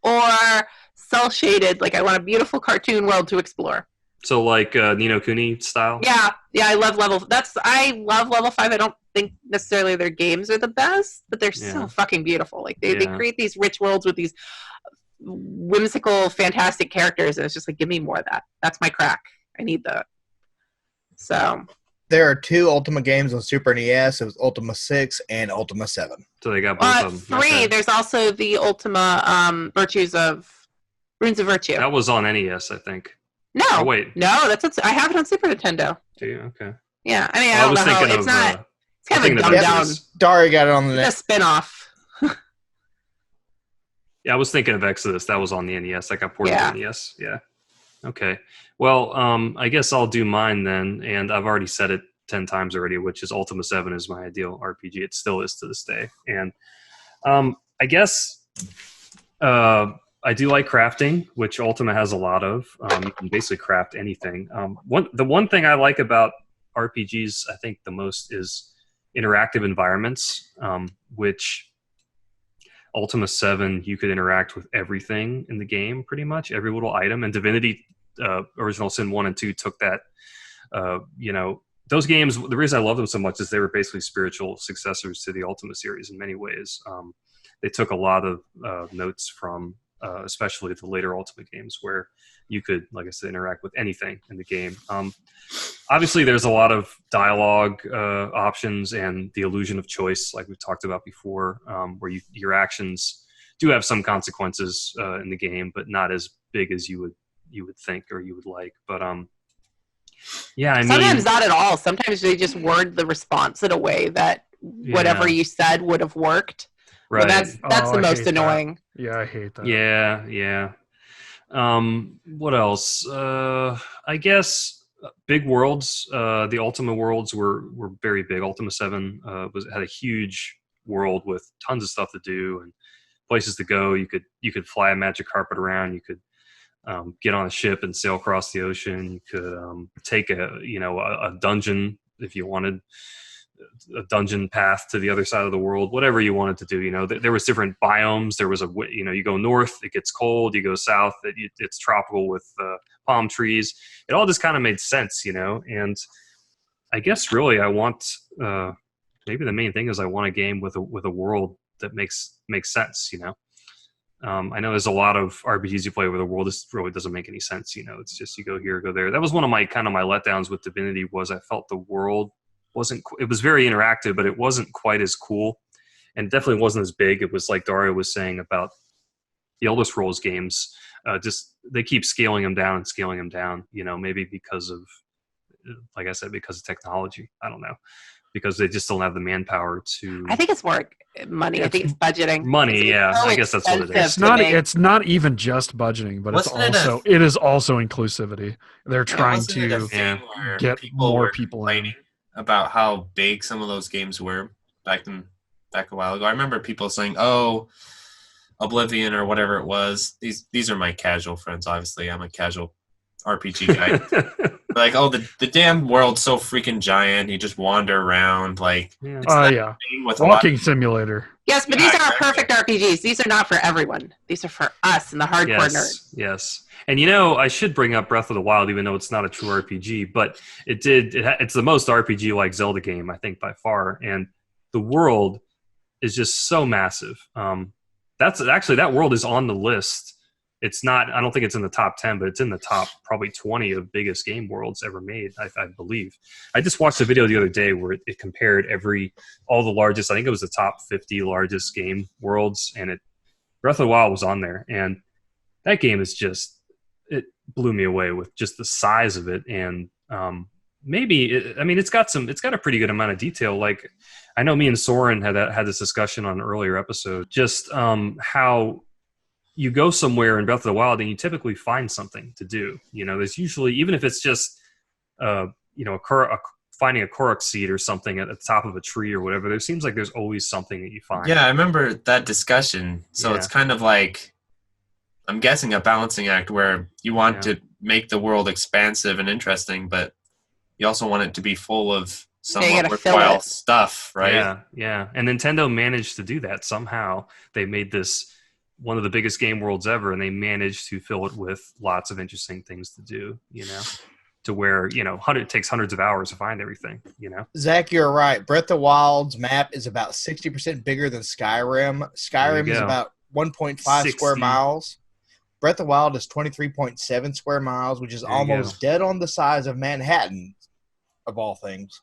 C: or cel-shaded. Like, I want a beautiful cartoon world to explore.
A: So, like Ni no Kuni style?
C: Yeah. I love level 5. I don't think necessarily their games are the best, but they're so fucking beautiful. Like, they create these rich worlds with these whimsical, fantastic characters, and it's just like, give me more of that. That's my crack. I need that. So
D: there are 2 Ultima games on Super NES. It was Ultima 6 and Ultima 7.
A: So they got both of them.
C: 3. Okay. There's also the Ultima Runes of Virtue.
A: That was on NES, I think.
C: No.
A: Oh, wait.
C: No, I have it on Super Nintendo.
A: Do you? Okay.
C: Yeah, I mean, I don't know how it's not. It's kind of a dumbed down.
D: Daria got it on the
C: NES. A spin-off.
A: Yeah, I was thinking of Exodus. That was on the NES. That got ported to the NES. Yeah. Okay. Well, I guess I'll do mine then, and I've already said it 10 times already, which is Ultima 7 is my ideal RPG. It still is to this day. And I guess I do like crafting, which Ultima has a lot of. You can basically craft anything. The one thing I like about RPGs, I think the most, is interactive environments, which Ultima 7, you could interact with everything in the game, pretty much every little item. And Divinity Original Sin 1 and 2 took that, those games, the reason I love them so much is they were basically spiritual successors to the Ultima series in many ways. They took a lot of notes from especially the later Ultima games, where you could, like I said, interact with anything in the game. Obviously, there's a lot of dialogue options and the illusion of choice, like we've talked about before, where your actions do have some consequences in the game, but not as big as you would think or you would like. But yeah, I mean,
C: sometimes not at all. Sometimes they just word the response in a way that whatever you said would have worked.
A: Right.
C: But that's the most annoying.
B: That. Yeah, I hate that.
A: Yeah. What else? I guess big worlds. The Ultima worlds were very big. Ultima 7 had a huge world with tons of stuff to do and places to go. You could fly a magic carpet around. You could get on a ship and sail across the ocean. You could take a dungeon if you wanted. A dungeon path to the other side of the world, whatever you wanted to do. There was different biomes. There was you go north, it gets cold. You go south, it's tropical with palm trees. It all just kind of made sense, and I guess really I want, maybe the main thing is I want a game with a world that makes sense, I know there's a lot of RPGs you play where the world just really doesn't make any sense, it's just you go here, go there. That was one of my letdowns with Divinity, was I felt the world it was very interactive, but it wasn't quite as cool, and definitely wasn't as big. It was like Daria was saying about the Elder Scrolls games, just they keep scaling them down, maybe because of, like I said, because of technology. I don't know, because they just don't have the manpower to.
C: I think it's more money. I think it's budgeting.
A: Money, yeah.
C: so
A: I guess that's what it is.
C: expensive
B: It's not even just budgeting, but it is also inclusivity. They're trying
E: Wasn't it a
B: to
E: thing where
B: get
E: people
B: more
E: were
B: people
E: complaining
B: in.
E: about how big some of those games were back a while ago. I remember people saying, "Oh, Oblivion or whatever it was." These are my casual friends. Obviously, I'm a casual RPG guy. Like, oh, the damn world's so freaking giant. You just wander around like it's that thing with
B: walking simulator.
C: Yes, but these aren't perfect RPGs. These are not for everyone. These are for us and the hardcore nerds.
A: Yes. And I should bring up Breath of the Wild, even though it's not a true RPG, but it's the most RPG-like Zelda game, I think, by far. And the world is just so massive. That world is on the list. It's not, I don't think it's in the top 10, but it's in the top probably 20 of biggest game worlds ever made, I believe. I just watched a video the other day where it compared all the largest, I think it was the top 50 largest game worlds, and Breath of the Wild was on there. And that game is it blew me away with just the size of it. And it's got a pretty good amount of detail. Like, I know me and Soren had this discussion on an earlier episode, just how you go somewhere in Breath of the Wild and you typically find something to do. There's usually, even if it's just, finding a Korok seed or something at the top of a tree or whatever, there seems like there's always something that you find.
E: Yeah, I remember that discussion. So it's kind of like, I'm guessing, a balancing act where you want to make the world expansive and interesting, but you also want it to be full of somewhat worthwhile stuff, right?
A: Yeah. And Nintendo managed to do that somehow. They made this one of the biggest game worlds ever, and they managed to fill it with lots of interesting things to do, to where, it takes hundreds of hours to find everything,
D: Zach, you're right. Breath of the Wild's map is about 60% bigger than Skyrim. Skyrim is about 1.5 square miles. Breath of the Wild is 23.7 square miles, which is almost dead on the size of Manhattan, of all things.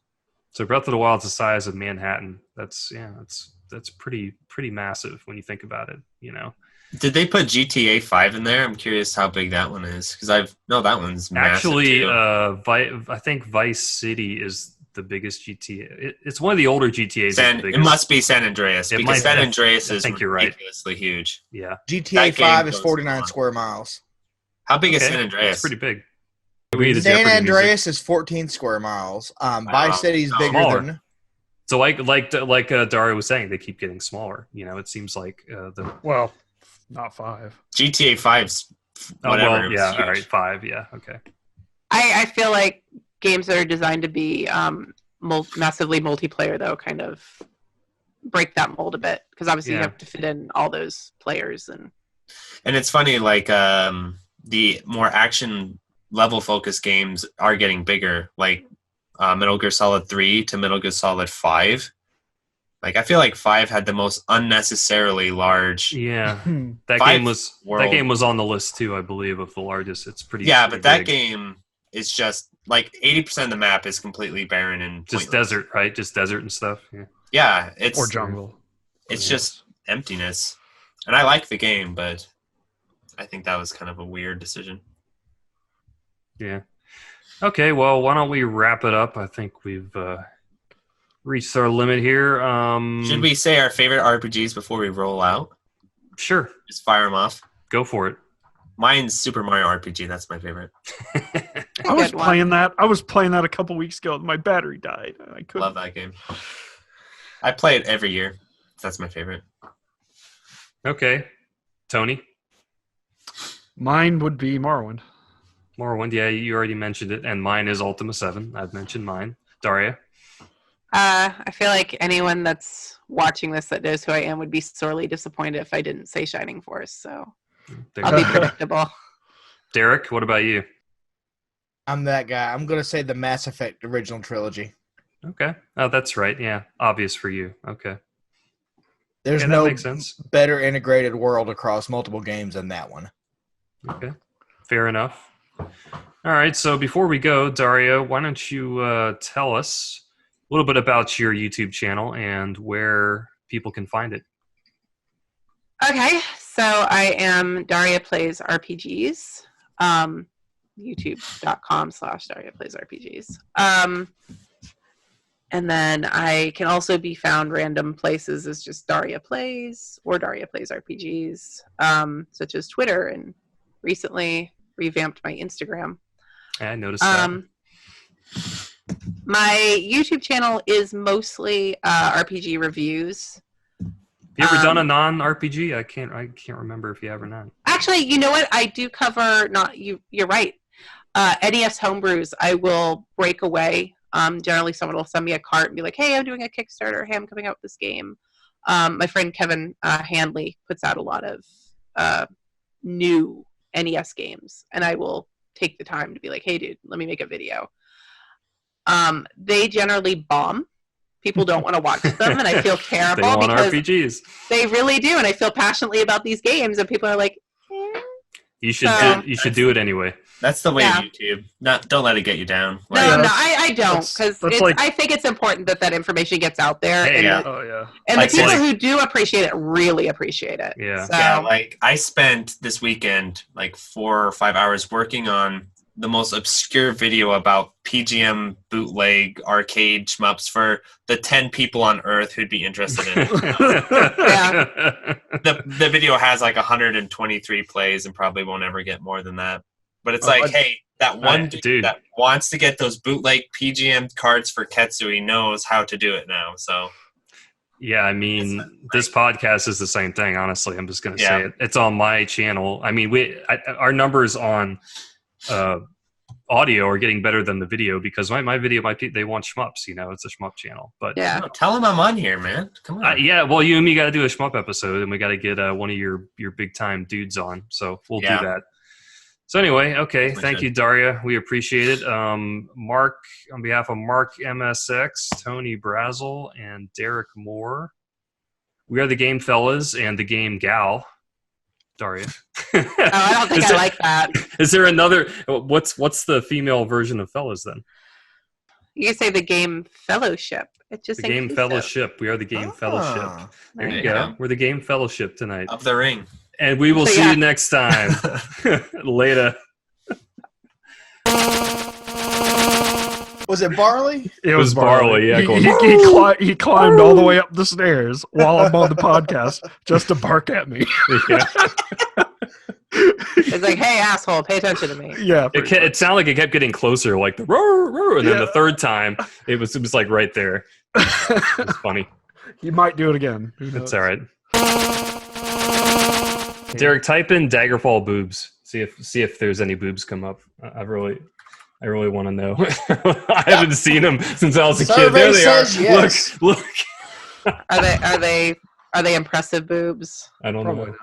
A: So Breath of the Wild's the size of Manhattan. That's pretty massive when you think about it,
E: Did they put GTA 5 in there? I'm curious how big that one is, because that one's massive.
A: Actually,
E: too.
A: I think Vice City is the biggest GTA. It's one of the older GTAs.
E: It must be San Andreas, because San Andreas is ridiculously huge.
A: Yeah.
D: GTA 5 is 49 square miles.
E: How big is San Andreas?
A: It's pretty big.
D: San Andreas is 14 square miles. Vice City is bigger than...
A: So like Daria was saying, they keep getting smaller. It seems like
B: not 5.
E: GTA 5's whatever.
A: All right, 5. Yeah, okay.
C: I feel like games that are designed to be massively multiplayer, though, kind of break that mold a bit, because obviously you have to fit in all those players. And
E: it's funny, like the more action level focused games are getting bigger, like Metal Gear Solid 3 to Metal Gear Solid 5. Like, I feel like 5 had the most unnecessarily large.
A: Yeah, that game was on the list too, I believe, of the largest. It's pretty. Yeah,
E: but that game is just like 80% of the map is completely barren and
A: just
E: pointless.
A: desert, right? Just desert and stuff.
E: Yeah, it's
B: or jungle.
E: It's just emptiness, and I like the game, but I think that was kind of a weird decision.
A: Yeah. Okay, well, why don't we wrap it up? I think we've reached our limit here.
E: Should we say our favorite RPGs before we roll out?
A: Sure.
E: Just fire them off.
A: Go for it.
E: Mine's Super Mario RPG. That's my favorite.
B: I was playing that. I was playing that a couple weeks ago. My battery died. I couldn't.
E: Love that game. I play it every year. That's my favorite.
A: Okay. Tony?
B: Mine would be Morrowind.
A: Morrowind, yeah, you already mentioned it. And mine is Ultima 7. I've mentioned mine. Daria?
C: I feel like anyone that's watching this that knows who I am would be sorely disappointed if I didn't say Shining Force, so I'll be predictable.
A: Derek, what about you?
D: I'm that guy. I'm going to say the Mass Effect original trilogy.
A: Okay. Oh, that's right. Yeah. Obvious for you. Okay.
D: There's no better integrated world across multiple games than that one.
A: Okay. Fair enough. All right. So before we go, Daria, why don't you tell us a little bit about your YouTube channel and where people can find it?
C: Okay. So I am Daria Plays RPGs. YouTube.com/Daria Plays RPGs. And then I can also be found random places as just Daria Plays or Daria Plays RPGs, such as Twitter, and recently revamped my Instagram.
A: I noticed that.
C: My YouTube channel is mostly RPG reviews.
A: Have you ever done a non-RPG? I can't remember if you have or not.
C: Actually, you know what? I do cover. You're right. NES homebrews. I will break away. Generally, someone will send me a cart and be like, "Hey, I'm doing a Kickstarter. Hey, I'm coming out with this game." My friend Kevin Handley puts out a lot of new NES games, and I will take the time to be like, "Hey, dude, let me make a video." They generally bomb. People don't want to watch them, and I feel terrible.
A: They want
C: because
A: RPGs.
C: They really do, and I feel passionately about these games, and people are like, eh.
A: You should do it anyway.
E: That's the way YouTube. Don't let it get you down.
C: No, I don't, because I think it's important that information gets out there.
A: Hey,
C: and the people who do appreciate it really appreciate it.
A: Yeah.
C: So.
E: Yeah, like I spent this weekend like 4 or 5 hours working on the most obscure video about PGM bootleg arcade shmups for the 10 people on Earth who'd be interested in it. The video has like 123 plays and probably won't ever get more than that. But it's hey, that one dude that wants to get those bootleg PGM cards for Ketsui knows how to do it now. So,
A: yeah, I mean, this podcast is the same thing. Honestly, I'm just going to say it. It's on my channel. I mean, our numbers on audio are getting better than the video because my video they want shmups. It's a shmup channel. But
E: tell them I'm on here, man. Come on.
A: Well, you and me got to do a shmup episode, and we got to get one of your big time dudes on. So we'll do that. So anyway, okay, thank you, Daria. We appreciate it. Mark, on behalf of Mark MSX, Tony Brazel, and Derek Moore, we are the GameFellas and the Game Gal. Daria.
C: I don't think I like that.
A: Is there another? What's the female version of fellas then?
C: You can say the Game Fellowship. It's just
A: the Game Fellowship. We are the Game Fellowship. There you go. We're the Game Fellowship tonight.
E: Up the ring.
A: And we will see you next time. Later.
D: Was it Barley?
A: It was Barley, yeah.
B: He climbed all the way up the stairs while I'm on the podcast just to bark at me.
A: Yeah.
C: It's like, hey, asshole, pay attention to me.
B: Yeah.
A: It sounded like it kept getting closer, like the roar, and then the third time, it was like right there. It was funny.
B: You might do it again.
A: It's all right. Derek, type in Daggerfall boobs. See if there's any boobs come up. I really want to know. I haven't seen them since I was a kid. There they are. Yes. Look.
C: Are they impressive boobs?
A: I don't know.
B: Not.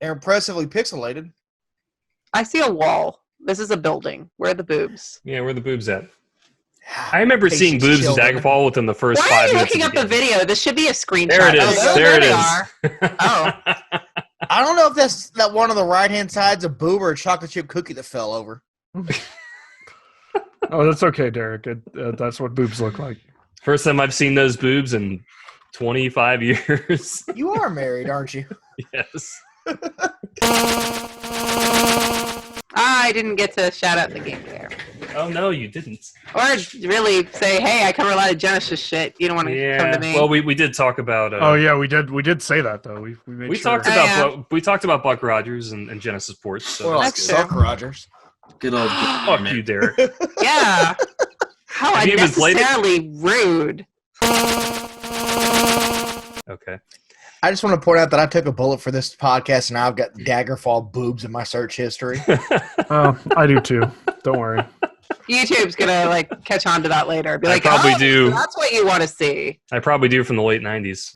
D: They're impressively pixelated.
C: I see a wall. This is a building. Where are the boobs?
A: Yeah, where are the boobs at? I remember seeing boobs in Daggerfall within the first 5 minutes.
C: Why are you looking up the video? This should be a screenshot.
A: There it is. There it is.
C: Oh.
D: I don't know if that's that one on the right-hand side's a boob or a chocolate chip cookie that fell over.
B: Oh, that's okay, Derek. That's what boobs look like.
A: First time I've seen those boobs in 25 years.
D: You are married, aren't you?
A: Yes.
C: I didn't get to shout out the game there.
A: Oh, no, you didn't.
C: Or really say, hey, I cover a lot of Genesis shit. You don't want to come to me.
A: Well, we did talk about...
B: oh, yeah, we did say that, though. We
A: talked about Buck Rogers and Genesis ports. So
D: well, Buck Rogers.
E: Good old
A: fuck you, Derek.
C: Yeah. How unnecessarily rude.
A: Okay.
D: I just want to point out that I took a bullet for this podcast, and now I've got Daggerfall boobs in my search history.
B: Oh, I do too. Don't worry.
C: YouTube's gonna catch on to that later. Be like,
A: I probably do.
C: That's what you want to see.
A: I probably do from the late 90s.